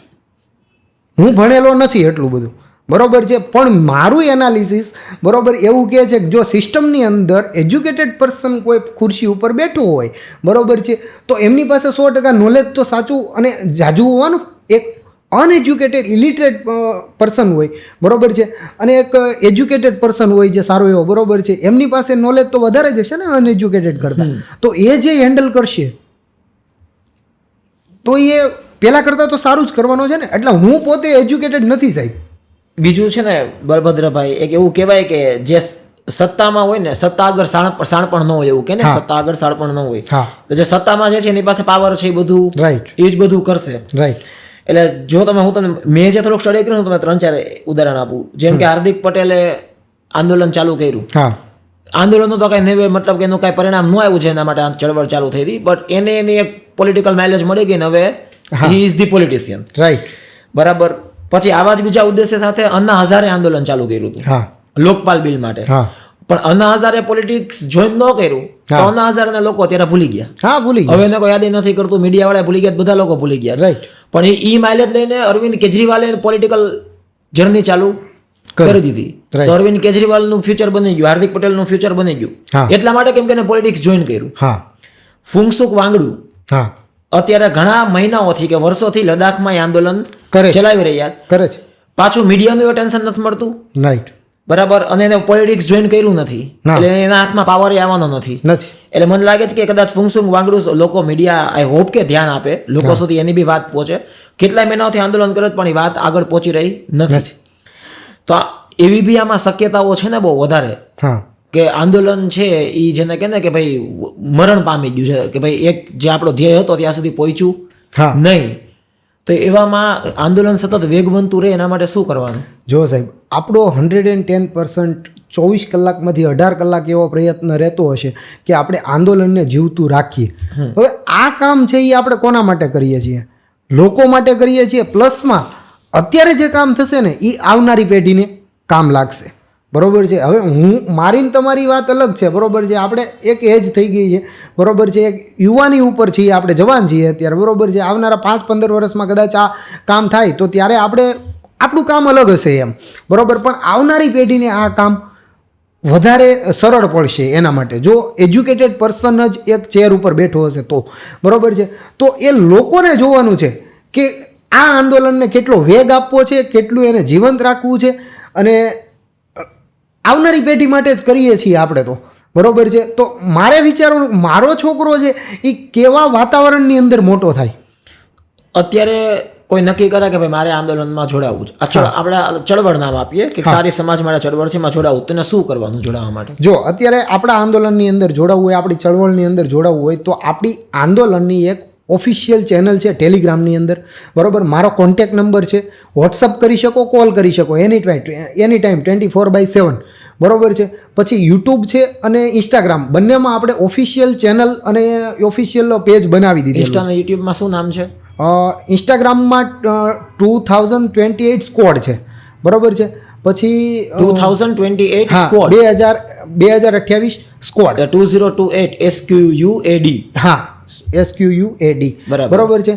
હું ભણેલો નથી એટલું બધું, બરોબર છે, પણ મારું એનાલિસિસ બરોબર એવું કહે છે કે જો સિસ્ટમની અંદર એજ્યુકેટેડ પર્સન કોઈ ખુરશી ઉપર બેઠું હોય, બરોબર છે, તો એમની પાસે 100% નોલેજ તો સાચું અને જાજુ હોવાનું. એક અનએજ્યુકેટેડ ઇલિટરેટ પર્સન હોય, બરોબર છે, અને એક એજ્યુકેટેડ પર્સન હોય જે સારો એવો, બરોબર છે, એમની પાસે નોલેજ તો વધારે જ હશે ને અનએજ્યુકેટેડ કરતાં. તો એ જે હેન્ડલ કરશે તો એ પહેલાં કરતાં તો સારું જ કરવાનો છે ને. એટલે હું પોતે એજ્યુકેટેડ નથી સાહેબ.
બીજું છે ને બળભદ્રભાઈ, એક એવું કહેવાય કે જે સત્તામાં હોય ને, સત્તા આગળ શાણપણ ન હોય એવું કે ને,
હા.
સત્તા આગળ શાણપણ ન હોય.
હા,
તો જે સત્તામાં જે છે એની પાસે પાવર છે એ બધું
રાઈટ,
એ જ બધું કરશે.
રાઈટ.
એટલે જો તમે હું તમને મેં જે થોડુંક સ્ટડી કર્યું તમે 3-4 ઉદાહરણ આપું. જેમ કે હાર્દિક પટેલે આંદોલન ચાલુ કર્યું.
હા,
આંદોલનનું તો કાંઈ નહીં, મતલબ કે એનું કાંઈ પરિણામ ન આવ્યું છે એના માટે આ ચળવળ ચાલુ થઈ હતી, બટ એને એની એક પોલિટિકલ માઇલેજ મળી ગઈ ને હવે he is the politician,
right.
બરાબર. પછી આવા જ બીજા ઉદ્દેશ્ય સાથે અન્ના હઝારે આંદોલન ચાલુ કર્યું હતું
હા,
લોકપાલ બિલ માટે,
હા,
પણ અન્ના હઝારે પોલિટિક્સ જોઈન ન કર્યું તો
હા.
અન્ના હઝારેના લોકો અત્યારે ભૂલી ગયા.
હા, ભૂલી
હવે
ગયા.
એને કોઈ યાદ નથી કરતું, મીડિયાવાળા ભૂલી ગયા, બધા લોકો ભૂલી ગયા.
રાઈટ.
પણ એ માઇલેજ લઈને અરવિંદ કેજરીવાલે પોલિટિકલ જર્ની ચાલુ કરી દીધી.
Right.
તો અરવિંદ કેજરીવાલનું ફ્યુચર બની ગયું, હાર્દિક પટેલનું ફ્યુચર બની ગયું.
હા.
એટલા માટે કેમ કે એને પોલિટિક્સ જોઈન કર્યું.
હા,
ફુંગસુક વાંગડું
હા,
અત્યારે ઘણા મહિનાઓથી કે વર્ષોથી લદ્દાખમાં એ આંદોલન
કરે છે.
ચલાવી રહ્યા.
કરે છે.
પાછું મીડિયાનું ટેન્શન નથી મળતું,
રાઈટ.
બરાબર, અને એને પોલિટિક્સ જોઈન કર્યું નથી,
ના.
એટલે એના હાથમાં પાવર આવવાનો નથી.
નથી.
એટલે મને લાગે છે કે કદાચ ફુંગસુક વાંગડું લોકો મીડિયા આઈ હોપ કે ધ્યાન આપે, લોકો સુધી એની બી વાત પહોંચે. કેટલાય મહિનાઓથી આંદોલન કરે છે પણ એ વાત આગળ પહોંચી રહી નથી.
નથી.
તો એવી બી આમાં શક્યતાઓ છે ને બહુ વધારે
હા,
કે આંદોલન છે એ જેને કહે ને કે ભાઈ મરણ પામી ગયું છે, કે ભાઈ એક જે આપણો ધ્યેય હતો ત્યાં સુધી પહોંચ્યું
હા.
નહીં. તો એવામાં આંદોલન સતત વેગવંતું રહે એના માટે શું કરવાનું?
જો સાહેબ આપણો 110% 24 કલાકમાંથી 18 કલાક એવો પ્રયત્ન રહેતો હશે કે આપણે આંદોલનને જીવતું રાખીએ. હવે આ કામ છે એ આપણે કોના માટે કરીએ છીએ? લોકો માટે કરીએ છીએ. પ્લસમાં અત્યારે જે કામ થશે ને એ આવનારી પેઢીને કામ લાગશે, બરોબર છે. હવે હું મારી ને તમારી વાત અલગ છે, બરોબર છે. આપણે એક એજ થઈ ગઈ છે, બરોબર છે, એક યુવાની ઉપર છીએ, આપણે જવાન છીએ અત્યારે, બરોબર છે. આવનારા 5-15 વર્ષમાં કદાચ આ કામ થાય તો ત્યારે આપણું કામ અલગ હશે એમ, બરોબર. પણ આવનારી પેઢીને આ કામ વધારે સરળ પડશે એના માટે જો એજ્યુકેટેડ પર્સન જ એક ચેર ઉપર બેઠો હશે તો, બરોબર છે. તો એ લોકોને જોવાનું છે કે આ આંદોલનને કેટલો વેગ આપવો છે, કેટલું એને જીવંત રાખવું છે, અને આવનારી પેઢી માટે જ કરીએ છીએ આપણે તો, બરોબર છે. તો મારે વિચારવાનું મારો છોકરો છે એ કેવા વાતાવરણની અંદર મોટો થાય.
અત્યારે કોઈ નક્કી કરે કે ભાઈ મારે આંદોલનમાં જોડાવું છે, આપણે ચળવળ નામ આપીએ કે સારી સમાજ માટે ચળવળ છે, એમાં જોડાવું, તેને શું કરવાનું જોડાવા માટે?
જો અત્યારે આપણા આંદોલનની અંદર જોડાવવું હોય, આપણી ચળવળની અંદર જોડાવવું હોય તો આપણી આંદોલનની એક ઓફિશિયલ ચેનલ છે ટેલિગ્રામની અંદર, બરોબર. મારો કોન્ટેક્ટ નંબર છે, વોટ્સઅપ કરી શકો, કોલ કરી શકો, એની ટાઈમ 24/7, બરોબર છે. પછી યુટ્યુબ છે અને ઇન્સ્ટાગ્રામ બંનેમાં આપણે ઓફિશિયલ ચેનલ અને ઓફિશિયલ પેજ બનાવી દીધી.
ઇન્સ્ટા અને યુટ્યુબમાં શું નામ છે?
ઇન્સ્ટાગ્રામમાં 2028 સ્ક્વોડ છે, બરોબર છે. પછી
2028 સ્ક્વોડ,
2028 સ્ક્વોડ,
2028 SQUAD.
હા, SQUAD,
બરાબર.
બરોબર છે.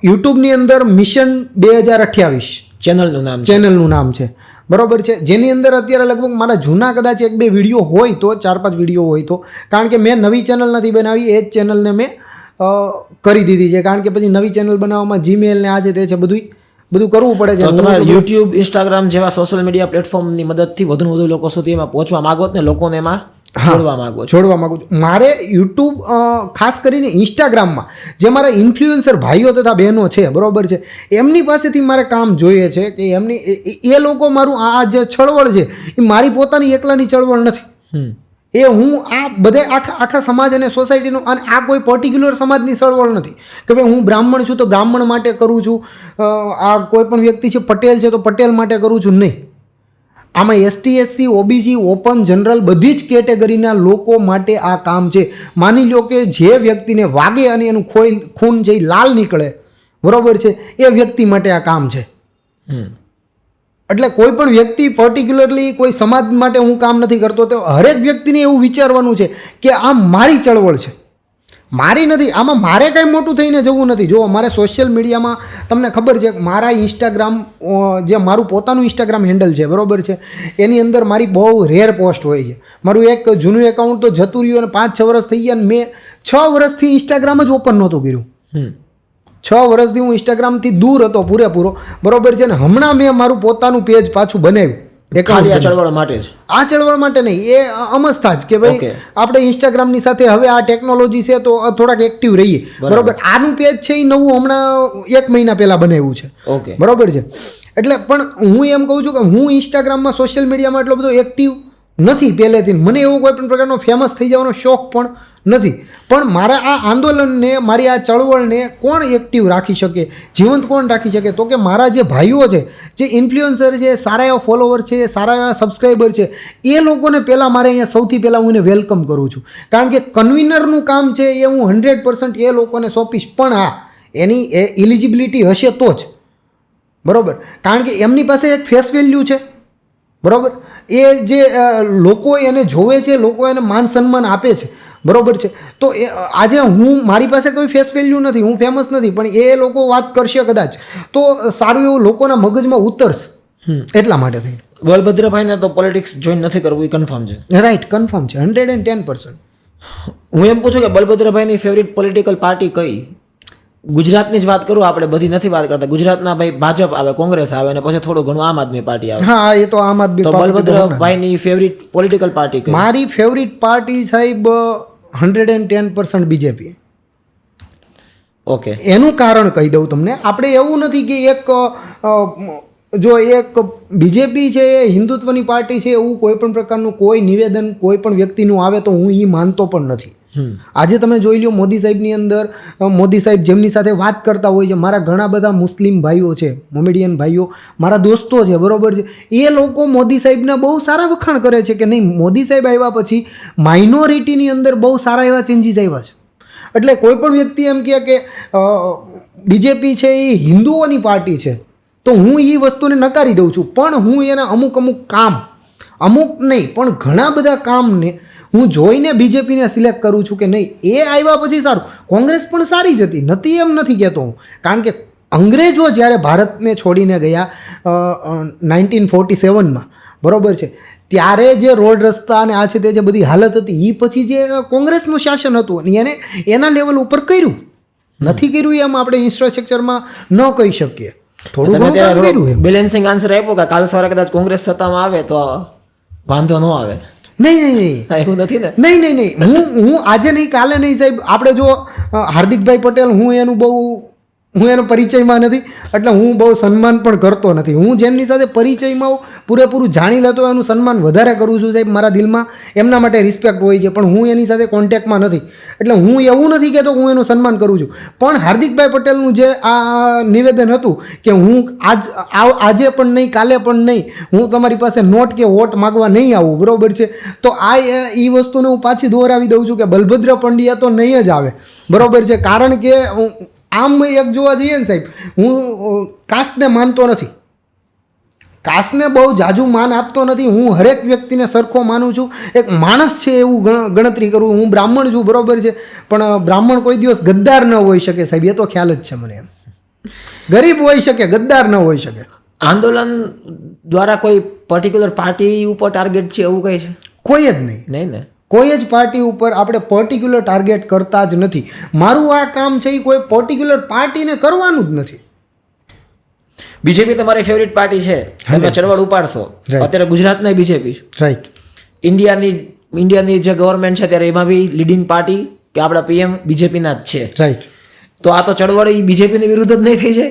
યુટ્યુબની અંદર મિશન 2028
ચેનલનું નામ છે.
ચેનલનું નામ છે, બરોબર છે, જેની અંદર અત્યારે લગભગ મારા જૂના કદાચ 1-2 વિડીયો હોય તો 4-5 વિડીયો હોય તો, કારણ કે મેં નવી ચેનલ નથી બનાવી, એ જ ચેનલને મેં કરી દીધી છે, કારણ કે પછી નવી ચેનલ બનાવવામાં જીમેલ ને આ છે તે છે બધું કરવું પડે છે.
તો તમે યુટ્યુબ, ઇન્સ્ટાગ્રામ જેવા સોશિયલ મીડિયા પ્લેટફોર્મની મદદથી વધુને વધુ લોકો સુધી એમાં પહોંચવા માંગો ને લોકોને એમાં જોડવા માંગો છો?
જોડવા માંગુ છું. મારે યુટ્યુબ ખાસ કરીને ઇન્સ્ટાગ્રામમાં જે મારા ઇન્ફ્લુએન્સર ભાઈઓ તથા બહેનો છે, બરોબર છે, એમની પાસેથી મારે કામ જોઈએ છે કે એ લોકો મારું આ જે ચળવળ છે એ મારી પોતાની એકલાની ચળવળ નથી. એ હું આ બધે આખા સમાજ અને સોસાયટીનું, અને આ કોઈ પર્ટિક્યુલર સમાજની ચળવળ નથી કે ભાઈ હું બ્રાહ્મણ છું તો બ્રાહ્મણ માટે કરું છું, આ કોઈ પણ વ્યક્તિ છે પટેલ છે તો પટેલ માટે કરું છું, નહીં. આમાં ST SC OBC open general બધી જ કેટેગરીના લોકો માટે આ કામ છે. માની લો કે જે વ્યક્તિને વાગે અને એનું ખૂન છે એ લાલ નીકળે, બરોબર છે, એ વ્યક્તિ માટે આ કામ છે. એટલે કોઈ પણ વ્યક્તિ પર્ટિક્યુલરલી કોઈ સમાજ માટે હું કામ નથી કરતો, તો હરેક વ્યક્તિને એવું વિચારવાનું છે કે આ મારી ચળવળ છે, મારી નથી. આમાં મારે કાંઈ મોટું થઈને જવું નથી. જો મારે સોશિયલ મીડિયામાં તમને ખબર છે કે મારા ઇન્સ્ટાગ્રામ, જે મારું પોતાનું ઇન્સ્ટાગ્રામ હેન્ડલ છે, બરોબર છે, એની અંદર મારી બહુ રેર પોસ્ટ હોય છે. મારું એક જૂનું એકાઉન્ટ તો જતું રહ્યું અને 5-6 વર્ષ થઈ ગયા, અને મેં 6 વર્ષથી ઇન્સ્ટાગ્રામ જ ઓપન નહોતું કર્યું. 6 વર્ષથી હું ઇન્સ્ટાગ્રામથી દૂર હતો પૂરેપૂરો, બરોબર છે, ને હમણાં મેં મારું પોતાનું પેજ પાછું બનાવ્યું.
ખાલી આ ચળવળ માટે જ? આ
ચળવળ માટે નહીં, એ અમસ્તા જ કે ભાઈ આપણે ઇન્સ્ટાગ્રામની સાથે હવે આ ટેકનોલોજી છે તો થોડાક એક્ટિવ રહીએ, બરોબર. આનું પેજ છે એ નવું હમણાં 1 મહિના પહેલાં બનાવ્યું છે, બરોબર છે. એટલે પણ હું એમ કહું છું કે હું ઇન્સ્ટાગ્રામમાં, સોશિયલ મીડિયામાં એટલો બધો એક્ટિવ નથી પહેલેથી. મને એવો કોઈ પણ પ્રકારનો ફેમસ થઈ જવાનો શોખ પણ નથી. પણ મારા આ આંદોલનને, મારી આ ચળવળને કોણ એક્ટિવ રાખી શકે, જીવંત કોણ રાખી શકે? તો કે મારા જે ભાઈઓ છે, જે ઇન્ફ્લુએન્સર છે, સારા એવા ફોલોવર છે, સારા એવા સબસ્ક્રાઈબર છે, એ લોકોને પહેલાં મારે અહીંયા સૌથી પહેલાં હું એને વેલકમ કરું છું. કારણ કે કન્વીનરનું કામ છે એ હું 100% એ લોકોને સોંપીશ, પણ હા, એની એલિજિબિલિટી હશે તો જ, બરાબર. કારણ કે એમની પાસે એક ફેસ વેલ્યુ છે, બરાબર. એ જે લોકો એને જોવે છે, લોકો એને માન સન્માન આપે છે, બરાબર છે. તો એ આજે મારી પાસે કોઈ ફેસ વેલ્યુ નથી, હું ફેમસ નથી, પણ એ લોકો વાત કરશે કદાચ તો સારું એવું લોકોના મગજમાં ઉતરશે, એટલા માટે થઈને.
બલભદ્રભાઈને તો પોલિટિક્સ જોઈન નથી કરવું એ કન્ફર્મ છે?
રાઈટ, કન્ફર્મ છે, 110%.
હું એમ પૂછું કે બલભદ્રભાઈની ફેવરિટ પોલિટિકલ પાર્ટી કઈ? ગુજરાતની જ વાત કરું, આપણે બધી નથી વાત કરતા. ગુજરાતના ભાઈ ભાજપ આવે, કોંગ્રેસ આવે, અને પછી થોડું ઘણું આમ આદમી પાર્ટી આવે.
હા, એ તો આમ આદમી.
તો બલભદ્રભાઈની ફેવરિટ પોલિટિકલ પાર્ટી કઈ?
મારી ફેવરિટ પાર્ટી સાહેબ 110% બીજેપી.
ઓકે,
એનું કારણ કહી દઉં તમને. આપણે એવું નથી કે એક બીજેપી છે એ હિન્દુત્વની પાર્ટી છે એવું કોઈ પણ પ્રકારનું કોઈ નિવેદન કોઈ પણ વ્યક્તિનું આવે તો હું એ માનતો પણ નથી. આજે તમે જોઈ લો મોદી સાહેબની અંદર, મોદી સાહેબ જેમની સાથે વાત કરતા હોય છે, મારા ઘણા બધા મુસ્લિમ ભાઈઓ છે, મોમેડિયન ભાઈઓ, મારા દોસ્તો છે, બરોબર છે, એ લોકો મોદી સાહેબના બહુ સારા વખાણ કરે છે કે નહીં, મોદી સાહેબ આવ્યા પછી માઇનોરિટીની અંદર બહુ સારા એવા ચેન્જીસ આવ્યા છે. એટલે કોઈ પણ વ્યક્તિ એમ કહે કે બીજેપી છે એ હિન્દુઓની પાર્ટી છે તો હું એ વસ્તુને નકારી દઉં છું. પણ હું એના અમુક કામ, અમુક નહીં પણ ઘણા બધા કામને હું જોઈને બીજેપીને સિલેક્ટ કરું છું કે નહીં, એ આવ્યા પછી સારું. કોંગ્રેસ પણ સારી જ હતી, નથી એમ નથી કહેતો હું, કારણ કે અંગ્રેજો જ્યારે ભારતને છોડીને ગયા 1947માં, બરોબર છે, ત્યારે જે રોડ રસ્તા અને આ છે તે જે બધી હાલત હતી, એ પછી જે કોંગ્રેસનું શાસન હતું એને એના લેવલ ઉપર કર્યું નથી કર્યું એમ આપણે ઇન્ફ્રાસ્ટ્રક્ચરમાં ન કહી શકીએ. થોડું
બેલેન્સિંગ આન્સર આપ્યો કે કાલ સવારે કદાચ કોંગ્રેસ સત્તામાં આવે તો વાંધો ન આવે?
નહીં,
એવું નથી ને?
નહીં. હું આજે નહીં, કાલે નહીં સાહેબ. આપણે જો હાર્દિકભાઈ પટેલ, હું એનો પરિચયમાં નથી, એટલે હું બહુ સન્માન પણ કરતો નથી. હું જેમની સાથે પરિચયમાં પૂરેપૂરું જાણી લેતો એનું સન્માન વધારે કરું છું સાહેબ. મારા દિલમાં એમના માટે રિસ્પેક્ટ હોય છે, પણ હું એની સાથે કોન્ટેક્ટમાં નથી, એટલે હું એવું નથી કહેતો હું એનું સન્માન કરું છું. પણ હાર્દિકભાઈ પટેલનું જે આ નિવેદન હતું કે હું આજે પણ નહીં, કાલે પણ નહીં, હું તમારી પાસે નોટ કે વોટ માગવા નહીં આવું, બરાબર છે, તો એ વસ્તુને હું પાછી દોહરાવી દઉં છું કે બલભદ્ર પંડ્યા તો નહીં જ આવે, બરાબર છે. કારણ કે આમ એક જોવા જઈએ ને સાહેબ, હું કાસ્ટને માનતો નથી, કાસ્ટને બહુ જાજુ માન આપતો નથી. હું હરેક વ્યક્તિને સરખો માનું છું, એક માણસ છે એવું ગણતરી કરું. હું બ્રાહ્મણ છું, બરાબર છે, પણ બ્રાહ્મણ કોઈ દિવસ ગદ્દાર ન હોઈ શકે સાહેબ, એ તો ખ્યાલ જ છે મને. એમ ગરીબ હોઈ શકે, ગદ્દાર ન હોઈ શકે.
આંદોલન દ્વારા કોઈ પર્ટિક્યુલર પાર્ટી ઉપર ટાર્ગેટ છે એવું કંઈ છે?
કોઈ જ નહીં.
નહીં ને?
કોઈ જ પાર્ટી ઉપર આપણે પર્ટિક્યુલર ટાર્ગેટ કરતા જ નથી. મારું આ કામ છે એ કોઈ પર્ટિક્યુલર પાર્ટીને કરવાનું જ નથી.
બીજેપી તમારી ફેવરિટ પાર્ટી છે, તમે ચળવળ ઉપાડશો.
Right.
અત્યારે ગુજરાતના બીજેપી,
રાઈટ.
ઇન્ડિયાની જે ગવર્મેન્ટ છે ત્યારે એમાં બી લીડિંગ પાર્ટી કે આપણા પીએમ બીજેપીના જ છે.
રાઈટ.
તો આ તો ચળવળ એ બીજેપીની વિરુદ્ધ જ નહીં થઈ જાય?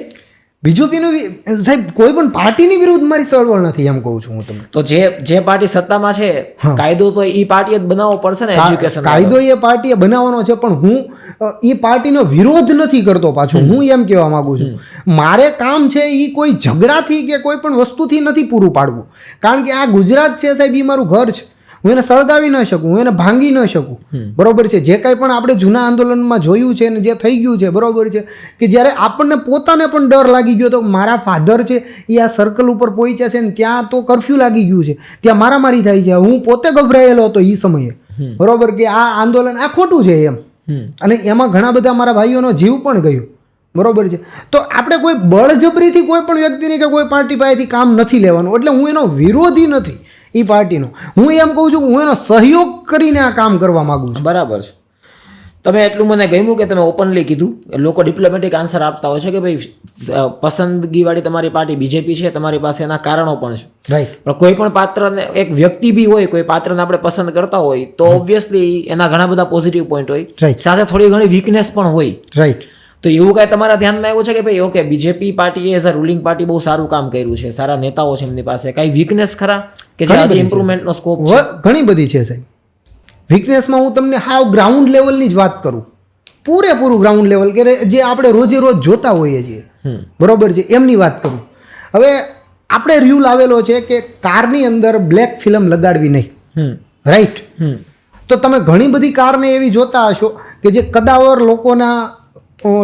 બીજેપીનું સાહેબ કોઈ પણ પાર્ટીની વિરુદ્ધ મારી ચળવળ નથી, એમ કહું છું હું તમને.
તો જે પાર્ટી સત્તામાં છે કાયદો તો એ પાર્ટીએ જ બનાવવો પડશે ને. એજ્યુકેશન
કાયદો એ પાર્ટીએ બનાવવાનો છે, પણ હું એ પાર્ટીનો વિરોધ નથી કરતો. પાછો હું એમ કહેવા માંગુ છું, મારે કામ છે એ કોઈ ઝઘડાથી કે કોઈ પણ વસ્તુથી નથી પૂરું પાડવું. કારણ કે આ ગુજરાત છે સાહેબ, એ મારું ઘર છે. હું એને સળગાવી ન શકું, હું એને ભાંગી ન શકું. બરોબર છે. જે કંઈ પણ આપણે જૂના આંદોલનમાં જોયું છે ને જે થઈ ગયું છે, બરોબર છે, કે જ્યારે આપણને પોતાને પણ ડર લાગી ગયો તો મારા ફાધર છે એ આ સર્કલ ઉપર પહોંચ્યા છે ને ત્યાં તો કર્ફ્યુ લાગી ગયું છે, ત્યાં મારામારી થાય છે. હું પોતે ગભરાયેલો હતો એ સમયે, બરોબર, કે આ આંદોલન આ ખોટું છે એમ. અને એમાં ઘણા બધા મારા ભાઈઓનો જીવ પણ ગયો, બરોબર છે. તો આપણે કોઈ બળજબરીથી કોઈ પણ વ્યક્તિની કે કોઈ પાર્ટી પાસેથી કામ નથી લેવાનું. એટલે હું એનો વિરોધી નથી એ પાર્ટીનો. હું એમ કહું છું કે હું એનો સહયોગ કરીને આ કામ કરવા માંગુ છું.
બરાબર છે. તમે એટલું મને ગમ્યું કે તમે ઓપનલી કીધું. લોકો ડિપ્લોમેટિક આન્સર આપતા હોય છે કે ભાઈ પસંદગીવાળી તમારી પાર્ટી બીજેપી છે, તમારી પાસે એના કારણો પણ છે.
રાઈટ.
પણ કોઈ પણ પાત્રને, એક વ્યક્તિ બી હોય, કોઈ પાત્રને આપણે પસંદ કરતા હોય તો ઓબ્વિયસલી એના ઘણા બધા પોઝિટિવ પોઈન્ટ હોય,
Right.
સાથે થોડી ઘણી વીકનેસ પણ હોય.
રાઈટ.
તો એવું કાંઈ તમારા ધ્યાનમાં આવ્યું છે કે ભાઈ ઓકે બીજેપી પાર્ટીએ એઝ અ રૂલિંગ પાર્ટી બહુ સારું કામ કર્યું છે, સારા નેતાઓ છે એમની પાસે, કાંઈ વીકનેસ ખરા કે જે આજે ઇમ્પ્રુવમેન્ટનો સ્કોપ છે?
ઘણી બધી છે સાહેબ. વીકનેસમાં હું તમને હાવ ગ્રાઉન્ડ લેવલની જ વાત કરું, પૂરેપૂરું ગ્રાઉન્ડ લેવલ કે જે આપણે રોજે રોજ જોતા હોઈએ છીએ, બરોબર છે, એમની વાત કરું. હવે આપણે રૂલ આવેલો છે કે કારની અંદર બ્લેક ફિલ્મ લગાડવી નહીં. રાઈટ. તો તમે ઘણી બધી કારને એવી જોતા હશો કે જે કદાવર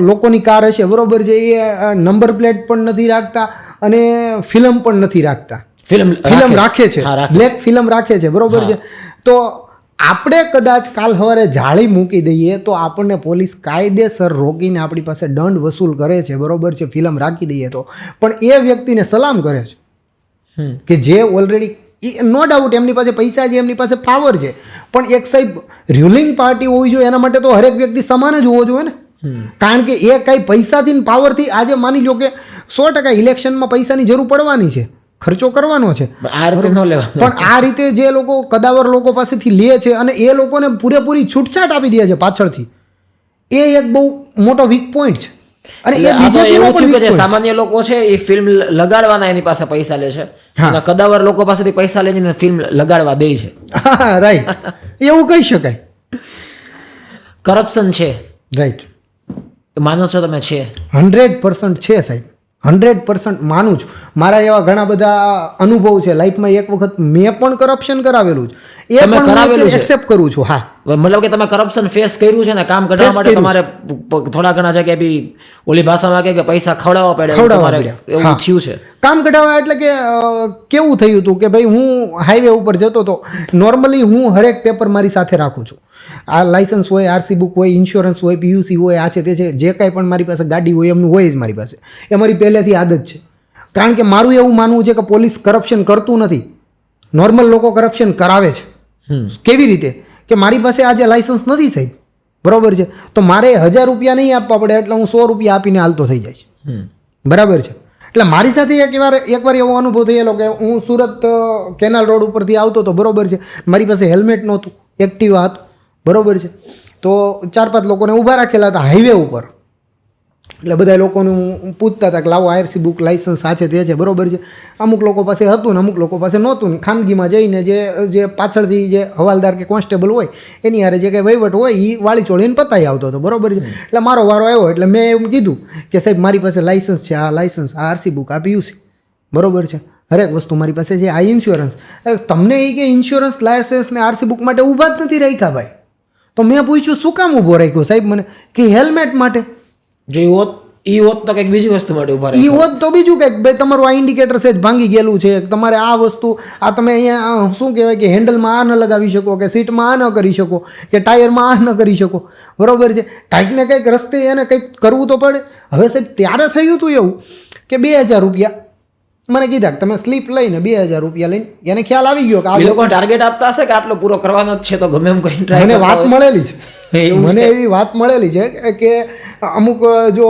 લોકોની કાર હશે, બરોબર છે, એ નંબર પ્લેટ પણ નથી રાખતા અને ફિલ્મ પણ નથી રાખતા. ફિલ્મ રાખે છે, બ્લેક ફિલ્મ રાખે છે, બરોબર છે. તો આપણે કદાચ કાલ સવારે જાળી મૂકી દઈએ તો આપણને પોલીસ કાયદેસર રોકીને આપણી પાસે દંડ વસૂલ કરે છે, બરોબર છે, ફિલ્મ રાખી દઈએ તો. પણ એ વ્યક્તિને સલામ કરે છે કે જે ઓલરેડી, નો ડાઉટ એમની પાસે પૈસા છે, એમની પાસે પાવર છે, પણ એક સાહેબ રૂલિંગ પાર્ટી હોવી જોઈએ એના માટે તો હરેક વ્યક્તિ સમાન જ હોવો જોઈએ ને. કારણ કે એ કાંઈ પૈસાથી પાવરથી, આજે માની લો કે 100% ઇલેક્શનમાં પૈસાની જરૂર પડવાની છે, ખર્ચો કરવાનો છે,
આ રીતે ન લેવા.
પણ આ રીતે જે લોકો કદાવર લોકો પાસેથી લે છે અને એ લોકોને પૂરેપૂરી છૂટછાટ આપી દે છે પાછળથી, એ એક બહુ મોટો વીક પોઈન્ટ છે. અને એ
એવું થયું કે જે સામાન્ય લોકો છે એ ફિલ્મ લગાડવાના એની પાસે પૈસા લે છે, અને કદાવર લોકો પાસેથી પૈસા લઈને ફિલ્મ લગાડવા દે છે.
હા, રાઈટ. એવું કહી શકાય.
કરપ્શન છે,
રાઈટ.
માનો છો તમે? છે,
100% છે સાહેબ, 100% માનું છું. મારા એવા ઘણા બધા અનુભવ છે લાઈફમાં. એક વખત મેં પણ કરપ્શન કરાવેલું છે, એ પણ હું એક્સેપ્ટ કરું છું. હા,
મતલબ કે તમે કરપ્શન ફેસ કર્યું છે ને, કામ કઢાવવા માટે તમારે થોડા ઘણા જગ્યાએ બી ઓલી ભાષામાં કે પૈસા ખવડાવવા પડે, એવું થયું છે?
કામ કઢાવવા એટલે કે કેવું થયું હતું કે ભાઈ હું હાઈવે ઉપર જતો હતો. નોર્મલી હું હરેક પેપર મારી સાથે રાખું છું. આ લાઇસન્સ હોય, આરસી બુક હોય, ઇન્સ્યોરન્સ હોય, પીયુસી હોય, આ છે તે છે, જે કાંઈ પણ મારી પાસે ગાડી હોય એમનું હોય જ મારી પાસે. એ મારી પહેલેથી આદત છે. કારણ કે મારું એવું માનવું છે કે પોલીસ કરપ્શન કરતું નથી, નોર્મલ લોકો કરપ્શન કરાવે છે. કેવી રીતે કે મારી પાસે આજે લાઇસન્સ નથી સાહેબ, બરોબર છે, તો મારે 1000 રૂપિયા નહીં આપવા પડે એટલે હું 100 રૂપિયા આપીને હાલતો થઈ જાય છે, બરાબર છે. એટલે મારી સાથે એકવાર એવો અનુભવ થયેલો કે હું સુરત કેનાલ રોડ ઉપરથી આવતો હતો, બરોબર છે, મારી પાસે હેલ્મેટ નહોતું, એક્ટિવા હતું, બરોબર છે. તો 4-5 લોકોને ઊભા રાખેલા હતા હાઈવે ઉપર. એટલે બધા લોકોનું પૂછતા હતા કે લાવો આરસી બુક, લાઇસન્સ, આ છે તે છે, બરોબર છે. અમુક લોકો પાસે હતું ને અમુક લોકો પાસે નહોતું. ને ખાનગીમાં જઈને જે પાછળથી જે હવાલદાર કે કોન્સ્ટેબલ હોય એની હારે જે કંઈ વહીવટ હોય એ વાળી ચોળીને પતાવી આવતો હતો, બરોબર છે. એટલે મારો વારો આવ્યો એટલે મેં એમ કીધું કે સાહેબ મારી પાસે લાઇસન્સ છે, આ લાઇસન્સ, આ આરસી બુક, આ પીયુસી, બરોબર છે, હરેક વસ્તુ મારી પાસે છે, આ ઇન્સ્યોરન્સ. તમને એ કે ઇન્સ્યોરન્સ, લાઇસન્સ ને આરસી બુક માટે ઊભા જ નથી રાખ્યા ભાઈ. તો મેં પૂછ્યું શું કામ ઊભો રાખ્યો સાહેબ મને? કે હેલ્મેટ માટે.
જો ઈ હોત તો કંઈક બીજી વસ્તુ માટે ઉભા
ઈ હોત તો બીજું કંઈક, ભાઈ તમારું આ ઇન્ડિકેટર છે ભાંગી ગયેલું છે, તમારે આ વસ્તુ, આ તમે અહીંયા શું કહેવાય કે હેન્ડલમાં આ ન લગાવી શકો, કે સીટમાં આ ન કરી શકો, કે ટાયરમાં આ ન કરી શકો, બરોબર છે. કંઈક ને કંઈક રસ્તે એને કંઈક કરવું તો પડે. હવે સાહેબ ત્યારે થયું હતું એવું કે 2000 રૂપિયા મને કીધા કે તમે સ્લીપ લઈને 2000 રૂપિયા લઈને એને ખ્યાલ આવી ગયો કે
એ લોકો ટાર્ગેટ આપતા હશે કે આટલો પૂરો કરવાનો જ છે તો ગમે એમ કરીને ટ્રાય
મને વાત મળેલી છે
એવું
મને એવી વાત મળેલી છે કે અમુક જો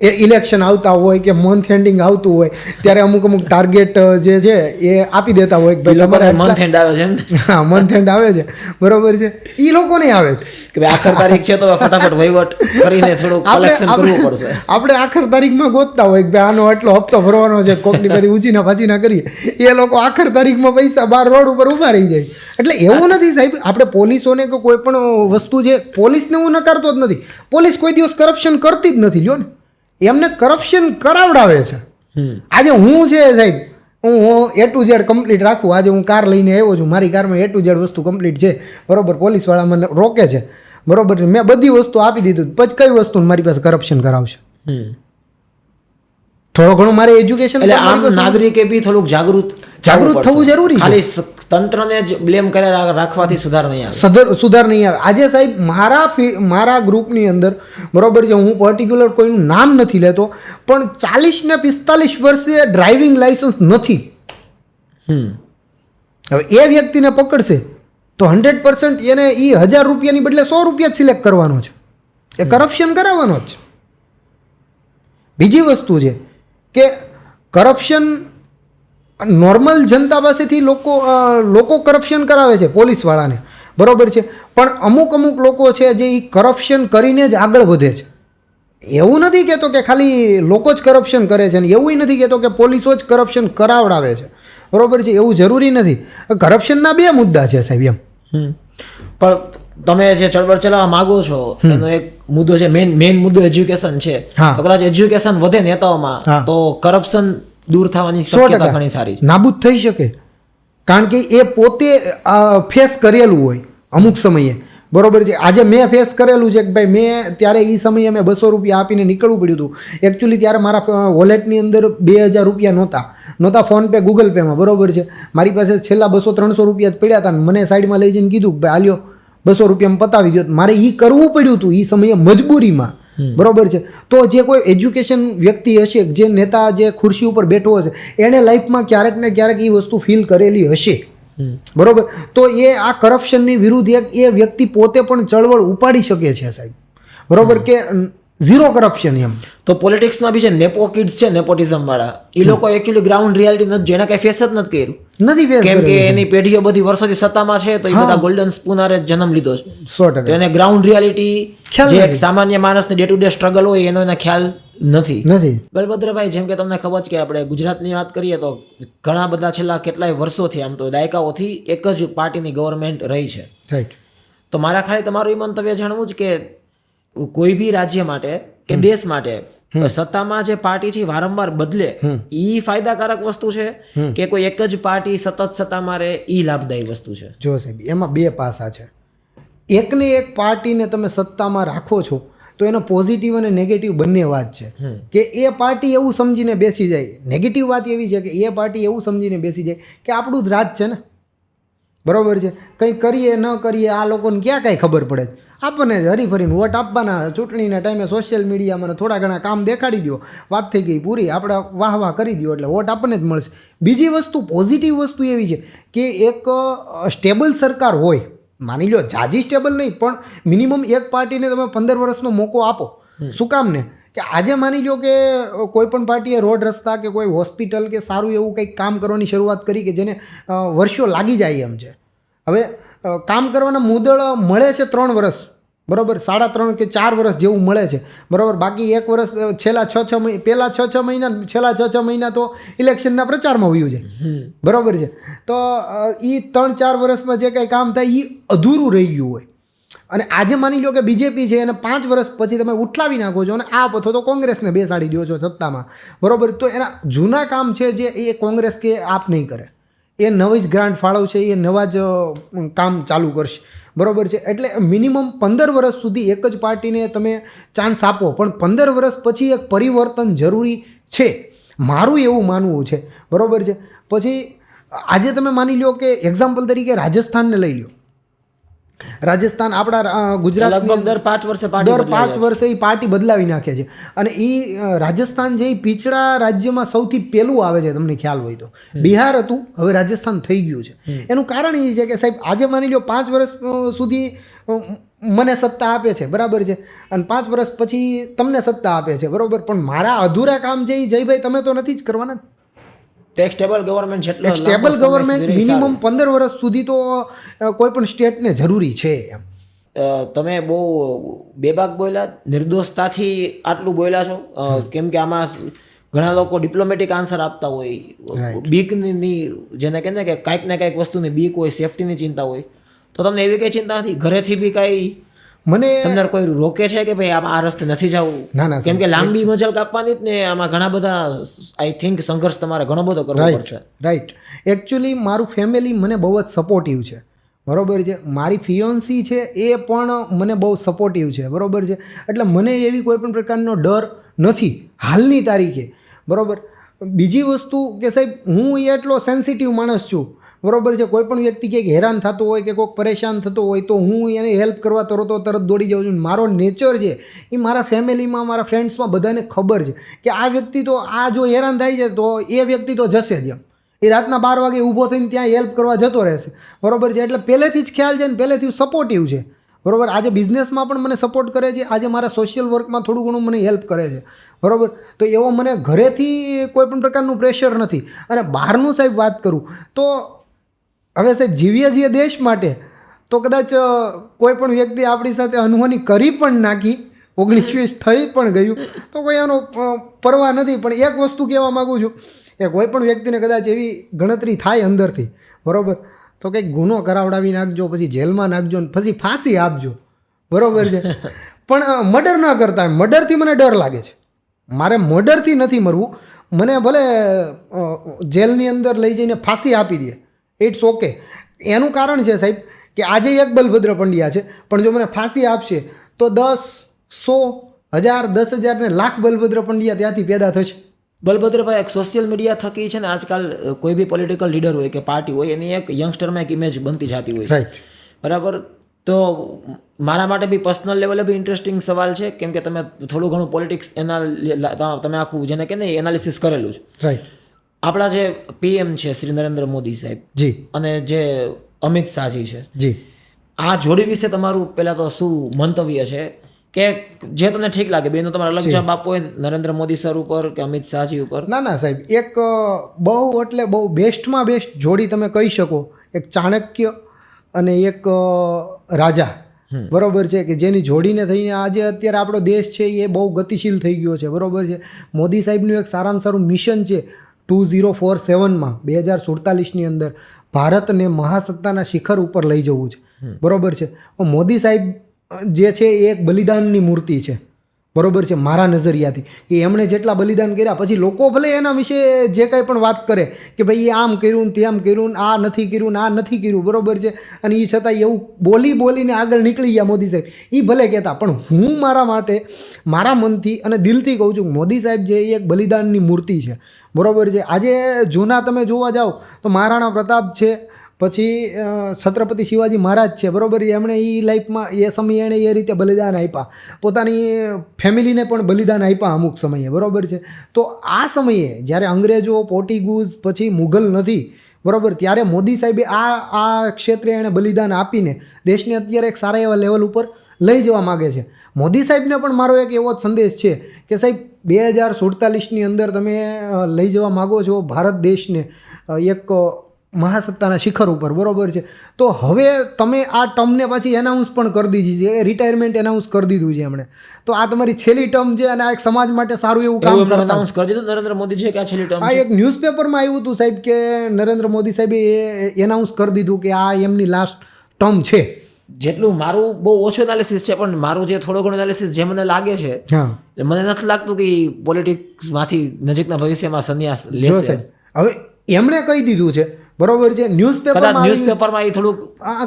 ઇલેક્શન આવતા હોય કે મંથ એન્ડિંગ આવતું હોય ત્યારે અમુક ટાર્ગેટ જે છે એ આપી દેતા હોય કે
ભાઈ લોકોને મંથ એન્ડ આવે છે એમ ને?
હા મંથ એન્ડ આવે છે બરોબર છે એ લોકોને આવે છે
કે ભાઈ આખર તારીખ છે તો ફટાફટ વહીવટ કરીને થોડું કલેક્શન કરવું પડશે.
આપણે આખર તારીખમાં ગોતતા હોય કે ભાઈ આનો આટલો હપ્તો ભરવાનો છે કોકની બધી ઊંચીના પાછીના કરીએ એ લોકો આખર તારીખમાં પૈસા બહાર રોડ ઉપર ઊભા રહી જાય. એટલે એવું નથી સાહેબ, આપણે પોલીસોને કે કોઈ પણ વસ્તુ છે પોલીસને હું નકારતો જ નથી, પોલીસ કોઈ દિવસ કરપ્શન કરતી જ નથી લ્યો ને, એમને કરપ્શન કરાવડાવે છે. આજે હું છે સાહેબ, હું A to Z કમ્પ્લીટ રાખું. આજે હું કાર લઈને આવ્યો છું, મારી કારમાં A to Z વસ્તુ કમ્પ્લીટ છે બરોબર, પોલીસવાળા મને રોકે છે બરોબર, મેં બધી વસ્તુ આપી દીધું, પછી કઈ વસ્તુ મારી પાસે કરપ્શન કરાવશે? થોડો ઘણું મારે એજ્યુકેશન,
એટલે આમ નાગરિકે બી થોડુંક જાગૃત
થવું જરૂરી છે.
ખાલી તંત્રને જ બ્લેમ કરે રાખવાથી સુધાર નહીં આવે,
સુધાર નહીં આવે. આજે સાહેબ મારા ગ્રુપની અંદર બરોબર છે, હું પર્ટિક્યુલર કોઈનું નામ નથી લેતો, પણ 40 ને 45 વર્ષે ડ્રાઇવિંગ લાઇસન્સ નથી. હવે એ વ્યક્તિને પકડશે તો 100% એને એ 1000 રૂપિયાની બદલે 100 રૂપિયા જ સિલેક્ટ કરવાનો છે, એ કરપ્શન કરાવવાનો જ છે. બીજી વસ્તુ છે કે કરપ્શન નોર્મલ જનતા પાસેથી લોકો કરપ્શન કરાવે છે પોલીસવાળાને બરોબર છે, પણ અમુક લોકો છે જે એ કરપ્શન કરીને જ આગળ વધે છે. એવું નથી કહેતો કે ખાલી લોકો જ કરપ્શન કરે છે, ને એવું નથી કહેતો કે પોલીસો જ કરપ્શન કરાવડાવે છે બરોબર છે, એવું જરૂરી નથી. કરપ્શનના બે મુદ્દા છે સાહેબ એમ.
પણ તમે જે ચળવળ ચલાવવા માંગો છો એનો એક મુદ્દો છે, મેઇન મુદ્દો એજ્યુકેશન છે. તો કદાચ એજ્યુકેશન વધે નેતાઓમાં તો કરપ્શન દૂર થવાની શક્યતા ઘણી સારી છે,
નાબૂદ થઈ શકે. કારણ કે એ પોતે ફેસ કરેલું હોય અમુક સમયે બરોબર છે. આજે મેં ફેસ કરેલું છે કે ભાઈ મેં ત્યારે એ સમયે મેં 200 રૂપિયા આપીને નીકળવું પડ્યું હતું. એકચ્યુઅલી ત્યારે મારા વોલેટની અંદર 2000 રૂપિયા નહોતા ફોનપે ગૂગલ પેમાં બરોબર છે. મારી પાસે છેલ્લા 200-300 રૂપિયા જ પડ્યા હતા, મને સાઈડમાં લઈ જઈને કીધું કે ભાઈ આલ્યો 200 રૂપિયામાં પતાવી દો. મારે એ કરવું પડ્યું હતું એ સમયે મજબૂરીમાં બરોબર છે. તો જે કોઈ એજ્યુકેશન વ્યક્તિ હશે, જે નેતા જે ખુરશી ઉપર બેઠો હશે, એણે લાઈફમાં ક્યારેક ને ક્યારેક એ વસ્તુ ફીલ કરેલી હશે બરોબર. તો એ આ કરપ્શનની વિરુદ્ધ એ વ્યક્તિ પોતે પણ ચળવળ ઉપાડી શકે છે સાહેબ બરોબર, કે ઝીરો કરપ્શન એમ.
તો પોલિટિક્સમાં બી છે નેપો કિડ્સ છે, નેપોટિઝમ વાળા, એ લોકો એકચ્યુઅલી ગ્રાઉન્ડ રિયાલિટી નથી, જેના કઈ ફેસ જ નથી કર્યું, કેમ કે એની પેઢીઓ બધી વર્ષોથી સત્તામાં છે, તો એ બધા ગોલ્ડન સ્પૂન આરે જન્મ લીધો છે
100%.
તો એને ગ્રાઉન્ડ રિયાલિટી જે એક સામાન્ય માણસને ડે ટુ ડે સ્ટ્રગલ હોય એનો એને ખ્યાલ નથી. બલભદ્રભાઈ, જેમ કે તમને ખબર છે કે આપણે ગુજરાતની વાત કરીએ તો ઘણા બધા છેલ્લા કેટલાય વર્ષોથી, આમ તો દાયકાઓથી એક જ પાર્ટીની ગવર્મેન્ટ રહી છે, રાઈટ? તો મારા ખાલી તમારું એ મંતવ્ય જાણવું છે કે કોઈ બી રાજ્ય માટે કે દેશ માટે સત્તામાં જે પાર્ટી છે વારંવાર બદલે એ ફાયદાકારક વસ્તુ છે કે કોઈ એક જ પાર્ટી સતત સત્તામાં રહે એ લાભદાયી વસ્તુ છે?
જો સાહેબ, એમાં બે પાસા છે. એકને એક પાર્ટીને તમે સત્તામાં રાખો છો તો એનો પોઝિટિવ અને નેગેટિવ બંને વાત છે કે એ પાર્ટી એવું સમજીને બેસી જાય. નેગેટિવ વાત એવી છે કે એ પાર્ટી એવું સમજીને બેસી જાય કે આપણું જ રાજ છે ને બરોબર છે, કંઈ કરીએ ન કરીએ આ લોકોને ક્યાં કાંઈ ખબર પડે. આપણને હરીફરીને વોટ આપવાના, ચૂંટણીના ટાઈમે સોશિયલ મીડિયામાં થોડા ઘણા કામ દેખાડી દો, વાત થઈ ગઈ પૂરી, આપણે વાહ કરી દો એટલે વોટ આપણને જ મળશે. બીજી વસ્તુ, પોઝિટિવ વસ્તુ એવી છે કે એક સ્ટેબલ સરકાર હોય, માની લો જાજી સ્ટેબલ નહીં પણ મિનિમમ એક પાર્ટીને તમે 15 વર્ષનો મોકો આપો. શું કામ ને કે આજે માની લો કે કોઈ પણ પાર્ટીએ રોડ રસ્તા કે કોઈ હોસ્પિટલ કે સારું એવું કંઈક કામ કરવાની શરૂઆત કરી કે જેને વર્ષો લાગી જાય એમ છે. હવે કામ કરવાના મુદળ મળે છે 3 વર્ષ બરાબર, 3.5 કે 4 વર્ષ જેવું મળે છે બરાબર. બાકી 1 વર્ષ છેલ્લા 6 મહિના, પહેલા 6 મહિના, છેલ્લા 6 મહિના તો ઇલેક્શનના પ્રચારમાં વયું છે બરાબર છે. તો એ 3-4 વર્ષમાં જે કંઈ કામ થાય એ અધૂરું રહી ગયું હોય. અને આજે માની લો કે બીજેપી છે એને 5 વર્ષ પછી તમે ઉઠલાવી નાખો છો અને આપ અથવા તો કોંગ્રેસને બેસાડી દો છો સત્તામાં બરાબર. તો એના જૂના કામ છે જે એ કોંગ્રેસ કે આપ નહીં કરે, એ નવી જ ગ્રાન્ટ ફાળવશે, એ નવા જ કામ ચાલુ કરશે બરાબર છે. એટલે મિનિમમ 15 વર્ષ સુધી એક જ પાર્ટીને તમે ચાન્સ આપો, પણ 15 વર્ષ પછી એક પરિવર્તન જરૂરી છે, મારું એવું માનવું છે બરાબર છે. પછી આજે તમે માની લો કે એક્ઝામ્પલ તરીકે રાજસ્થાનને લઈ લો. રાજસ્થાન આપણા ગુજરાત
લગભગ દર 5 વર્ષે પાર્ટી
દર 5 વર્ષે એ પાર્ટી બદલાવી નાખે છે. અને એ રાજસ્થાન જે પીછડા રાજ્યમાં સૌથી પહેલું આવે છે, તમને ખ્યાલ હોય તો. બિહાર હતું, હવે રાજસ્થાન થઈ ગયું છે. એનું કારણ એ છે કે સાહેબ આજે માની લો 5 વર્ષ સુધી મને સત્તા આપે છે, બરાબર છે, અને 5 વર્ષ પછી તમને સત્તા આપે છે, બરાબર, પણ મારા અધૂરા કામ છે એ જયભાઈ તમે તો નથી જ કરવાના.
એક સ્ટેબલ ગવર્મેન્ટ જેટલો
એક સ્ટેબલ ગવર્મેન્ટ મિનિમમ 15 વર્ષ સુધી તો કોઈ પણ સ્ટેટને જરૂરી છે એમ.
તમે બહુ બેબાક બોલ્યા, નિર્દોષતાથી આટલું બોલ્યા છો, કેમ કે આમાં ઘણા લોકો ડિપ્લોમેટિક આન્સર આપતા હોય, બીકની જેને કહે ને કે કાંઈક ને કાંઈક વસ્તુની બીક હોય, સેફટીની ચિંતા હોય, તો તમને એવી કંઈ ચિંતા નથી? ઘરેથી બી કાંઈ
મને
તમને કોઈ રોકે છે કે ભાઈ આ રસ્તે નથી જવું?
ના
કેમ કે લાંબી મજલ કાપવાની જ ને, આમાં ઘણા બધા આઈ થિંક સંઘર્ષ તમારે ઘણો બધો કરવો પડશે.
રાઈટ. એકચ્યુઅલી મારું ફેમિલી મને બહુ જ સપોર્ટિવ છે, બરાબર છે. મારી ફિયોન્સી છે એ પણ મને બહુ સપોર્ટિવ છે, બરાબર છે. એટલે મને એવી કોઈ પણ પ્રકારનો ડર નથી હાલની તારીખે, બરાબર. બીજી વસ્તુ કે સાહેબ હું એટલો સેન્સિટિવ માણસ છું, બરાબર છે. કોઈ પણ વ્યક્તિ કંઈક હેરાન થતો હોય કે કોઈક પરેશાન થતો હોય તો હું એને હેલ્પ કરવા તરત દોડી જાઉં છું. મારો નેચર છે એ મારા ફેમિલીમાં, મારા ફ્રેન્ડ્સમાં બધાને ખબર છે કે આ વ્યક્તિ તો આ જો હેરાન થાય છે તો એ વ્યક્તિ તો જશે જ એમ. એ રાતના 12 વાગે ઊભો થઈને ત્યાં હેલ્પ કરવા જતો રહેશે, બરાબર છે. એટલે પહેલેથી જ ખ્યાલ છે ને પહેલેથી સપોર્ટિવ છે, બરાબર. આજે બિઝનેસમાં પણ મને સપોર્ટ કરે છે, આજે મારા સોશિયલ વર્કમાં થોડું ઘણું મને હેલ્પ કરે છે, બરાબર. તો એવો મને ઘરેથી કોઈ પણ પ્રકારનું પ્રેશર નથી. અને બહારનું સાહેબ વાત કરું તો હવે સાહેબ જીવીએ છીએ દેશ માટે, તો કદાચ કોઈ પણ વ્યક્તિ આપણી સાથે અનહોની કરી પણ નાખી, 19-20 થઈ પણ ગયું, તો કોઈ એનો પરવા નથી. પણ એક વસ્તુ કહેવા માગું છું કે કોઈ પણ વ્યક્તિને કદાચ એવી ગણતરી થાય અંદરથી, બરાબર, તો કંઈક ગુનો કરાવડાવી નાખજો, પછી જેલમાં નાખજો, ને પછી ફાંસી આપજો, બરાબર છે. પણ મર્ડર ન કરતા. મર્ડરથી મને ડર લાગે છે. મારે મર્ડરથી નથી મરવું. મને ભલે જેલની અંદર લઈ જઈને ફાંસી આપી દે, ઇટ્સ ઓકે. એનું કારણ છે સાહેબ કે આજે એક બલભદ્ર પંડ્યા છે, પણ જો મને ફાંસી આપશે તો 10, 100, 1000, 10,000 ને લાખ બલભદ્ર પંડ્યા ત્યાંથી પેદા થશે.
બલભદ્રભાઈ, એક સોશિયલ મીડિયા થકી છે ને આજકાલ કોઈ બી પોલિટિકલ લીડર હોય કે પાર્ટી હોય એની એક યંગસ્ટરમાં એક ઇમેજ બનતી જતી હોય છે, બરાબર. તો મારા માટે બી પર્સનલ લેવલે બી ઇન્ટરેસ્ટિંગ સવાલ છે, કેમ કે તમે થોડું ઘણું પોલિટિક્સ તમે આખું જેને કે ને એનાલિસિસ કરેલું છે.
રાઈટ.
આપણા જે પીએમ છે શ્રી નરેન્દ્ર મોદી સાહેબ
જી,
અને જે અમિત શાહજી છે,
જી,
આ જોડી વિશે તમારું પહેલાં તો શું મંતવ્ય છે, કે જે તમને ઠીક લાગે? બેનો તમારે અલગ જવાબ આપવો હોય નરેન્દ્ર મોદી સર ઉપર કે અમિત શાહજી ઉપર?
ના ના સાહેબ, એક બહુ એટલે બહુ બેસ્ટમાં બેસ્ટ જોડી તમે કહી શકો. એક ચાણક્ય અને એક રાજા, બરાબર છે, કે જેની જોડીને થઈને આજે અત્યારે આપણો દેશ છે એ બહુ ગતિશીલ થઈ ગયો છે, બરાબર છે. મોદી સાહેબનું એક સારામાં સારું મિશન છે 2047માં 2047ની અંદર ભારતને મહાસત્તાના શિખર ઉપર લઈ જવું છે, બરાબર છે. મોદી સાહેબ જે છે એ એક બલિદાનની મૂર્તિ છે, બરાબર છે, મારા નજરિયાથી. કે એમણે જેટલા બલિદાન કર્યા, પછી લોકો ભલે એના વિશે જે કંઈ પણ વાત કરે કે ભાઈ એ આમ કર્યું ને તેમ કર્યું ને આ નથી કર્યું ને આ નથી કર્યું, બરાબર છે, અને એ છતાં એવું બોલીને આગળ નીકળી ગયા મોદી સાહેબ, એ ભલે કહેતા. પણ હું મારા માટે મારા મનથી અને દિલથી કહું છું, મોદી સાહેબ જે એ એક બલિદાનની મૂર્તિ છે, બરાબર છે. આજે જૂના તમે જોવા જાઓ તો મહારાણા પ્રતાપ છે, પછી છત્રપતિ શિવાજી મહારાજ છે, બરાબર. એમણે એ લાઈફમાં એ સમયે એણે એ રીતે બલિદાન આપ્યા, પોતાની ફેમિલીને પણ બલિદાન આપ્યા અમુક સમયે, બરાબર છે. તો આ સમયે જ્યારે અંગ્રેજો, પોર્ટુગીઝ, પછી મુઘલ નથી, બરાબર, ત્યારે મોદી સાહેબે આ ક્ષેત્રે એણે બલિદાન આપીને દેશને અત્યારે એક સારા એવા લેવલ ઉપર લઈ જવા માગે છે. મોદી સાહેબને પણ મારો એક એવો જ સંદેશ છે કે સાહેબ 2047ની અંદર તમે લઈ જવા માગો છો ભારત દેશને એક મહાસત્તાના શિખર ઉપર, બરાબર છે. તો હવે તમે આ ટર્મને પાછી એનાઉન્સ પણ કરી દીધી છે, રિટાયરમેન્ટ એનાઉન્સ કરી દીધું છે એમણે. તો આ તમારી છેલ્લી ટર્મ છે અને આ એક સમાજ માટે સારું એવું કામ
એનાઉન્સ કરી દીધું નરેન્દ્ર મોદી છે કે આ છેલ્લી ટર્મ?
આ એક ન્યૂઝપેપરમાં આવ્યું હતું સાહેબ કે નરેન્દ્ર મોદી સાહેબે એનાઉન્સ કરી દીધું કે આ એમની લાસ્ટ ટર્મ છે.
જેટલું મારું બહુ ઓછું એનાલિસિસ છે, પણ મારું જે થોડું ઘણું એનાલિસિસ જે મને લાગે છે, મને નથી લાગતું કે પોલિટિક્સમાંથી નજીકના ભવિષ્યમાં સંન્યાસ લેશે.
હવે એમણે કહી દીધું છે, બરોબર છે.
ન્યૂઝપેપરમાં એ થોડુંક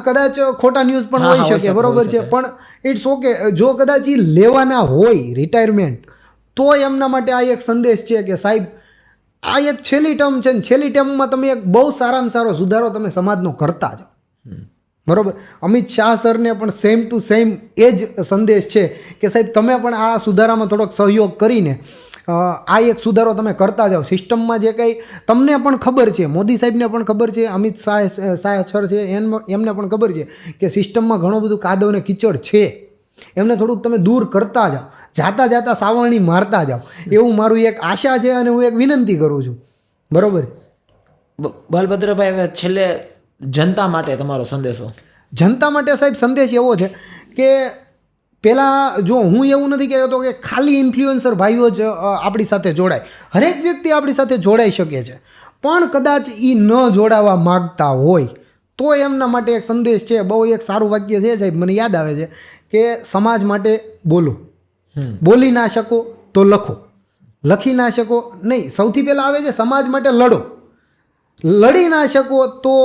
કદાચ ખોટા ન્યૂઝ પણ હોઈ શકે, બરોબર છે, પણ ઇટ્સ ઓકે. જો કદાચ એ લેવાના હોય રિટાયરમેન્ટ, તો એમના માટે આ એક સંદેશ છે કે સાહેબ આ એક છેલ્લી ટર્મ છે ને છેલ્લી ટર્મમાં તમે એક બહુ સારામાં સારો સુધારો તમે સમાજનો કરતા જાઓ, બરાબર. અમિત શાહ સરને પણ સેમ ટુ સેમ એ જ સંદેશ છે કે સાહેબ તમે પણ આ સુધારામાં થોડોક સહયોગ કરીને આ એક સુધારો તમે કરતા જાઓ. સિસ્ટમમાં જે કંઈ તમને પણ ખબર છે, મોદી સાહેબને પણ ખબર છે, અમિત શાહ સર છે એમને પણ ખબર છે કે સિસ્ટમમાં ઘણું બધું કાદવ અને કીચડ છે. એમને થોડુંક તમે દૂર કરતા જાઓ, જાતા જાતા સાવરણી મારતા જાઓ, એવું મારું એક આશા છે અને હું એક વિનંતી કરું છું. બરાબર.
બલભદ્રભાઈ, હવે છેલ્લે જનતા માટે તમારો સંદેશો.
જનતા માટે સાહેબ સંદેશ એવો છે કે પહેલાં જો હું એવું નથી કહેતો કે ખાલી ઇન્ફ્લુએન્સર ભાઈઓ જ આપણી સાથે જોડાય. હરેક વ્યક્તિ આપણી સાથે જોડાઈ શકે છે, પણ કદાચ એ ન જોડાવા માગતા હોય તો એમના માટે એક સંદેશ છે. બહુ એક સારું વાક્ય છે સાહેબ, મને યાદ આવે છે કે સમાજ માટે બોલો, બોલી ના શકો તો લખો, લખી ના શકો નહીં. સૌથી પહેલાં આવે છે સમાજ માટે લડો, લડી ના શકો તો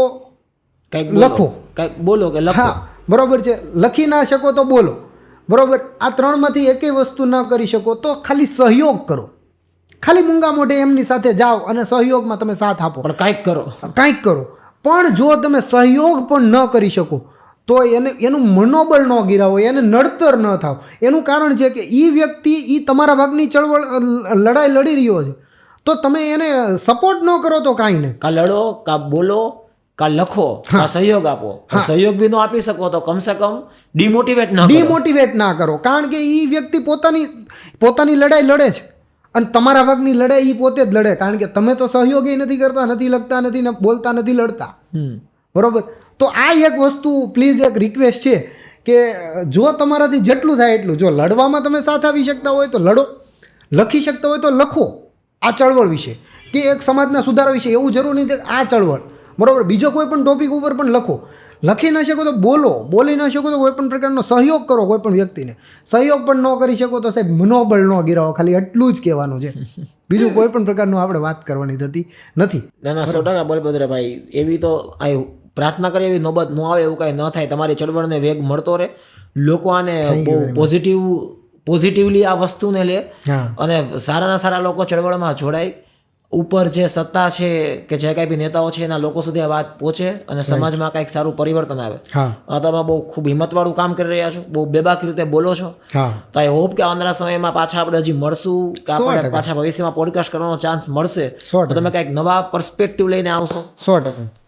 કંઈક
લખો,
કંઈક બોલો કે લખો.
હા બરાબર છે. લખી ના શકો તો બોલો. બરાબર. આ ત્રણમાંથી એકેય વસ્તુ ન કરી શકો તો ખાલી સહયોગ કરો, ખાલી મૂંગા મોઢે એમની સાથે જાઓ અને સહયોગમાં તમે સાથ આપો,
પણ કાંઈક કરો,
કાંઈક કરો. પણ જો તમે સહયોગ પણ ન કરી શકો તો એનું મનોબળ ન ગિરાવો, એને નડતર ન થાવ. એનું કારણ છે કે એ વ્યક્તિ એ તમારા ભાગની લડાઈ લડી રહ્યો છે, તો તમે એને સપોર્ટ ન કરો તો કાંઈ નહીં.
કા લડો, કા બોલો, કા લખો, કા સહયોગ આપો. સહયોગ બી ન આપી શકો તો કમસે કમ ડિમોટિવેટ
ના કરો. કારણ કે એ વ્યક્તિ પોતાની લડાઈ લડે છે અને તમારા ભાગની લડાઈ એ પોતે જ લડે. કારણ કે તમે તો સહયોગ નથી કરતા, નથી લખતા, નથી ને બોલતા, નથી લડતા. બરાબર. તો આ એક વસ્તુ પ્લીઝ એક રિક્વેસ્ટ છે કે જો તમારાથી જેટલું થાય એટલું, જો લડવામાં તમે સાથ આવી શકતા હોય તો લડો, લખી શકતા હોય તો લખો આ ચળવળ વિશે કે એક સમાજના સુધારા વિશે. એવું જરૂર નથી કે આ ચળવળ, બરાબર, બીજો કોઈ પણ ટોપિક ઉપર પણ લખો. લખી ના શકો તો બોલો, બોલી ના શકો તો કોઈ પણ પ્રકારનો સહયોગ કરો કોઈ પણ વ્યક્તિને. સહયોગ પણ ન કરી શકો તો સાહેબ મનોબળ ન ગિરાવો. ખાલી એટલું જ કહેવાનું છે, બીજું કોઈ પણ પ્રકારનું આપણે વાત કરવાની થતી નથી.
ના ના, 100% બલભદ્રભાઈ. એવી તો પ્રાર્થના કરીએ એવી નોબત ન આવે, એવું કાંઈ ન થાય. તમારી ચળવળને વેગ મળતો રહે, લોકો આને બહુ પોઝિટિવલી આ વસ્તુને લે અને સારાના સારા લોકો ચળવળમાં જોડાય. ઉપર જે સત્તા છે કે જે કાંઈ બી નેતાઓ છે એના લોકો સુધી આ વાત પહોંચે અને સમાજમાં કાંઈક સારું પરિવર્તન આવે. તમે બહુ ખૂબ હિંમતવાળું કામ કરી રહ્યા છો, બહુ બેબાક રીતે બોલો છો. તો આઈ હોપ કે આવનારા સમયમાં પાછા આપણે હજી મળશું, કે આપણે પાછા ભવિષ્યમાં પોડકાસ્ટ કરવાનો ચાન્સ મળશે તો તમે કાંઈક નવા પર્સપેક્ટિવ લઈને આવશો.
100%.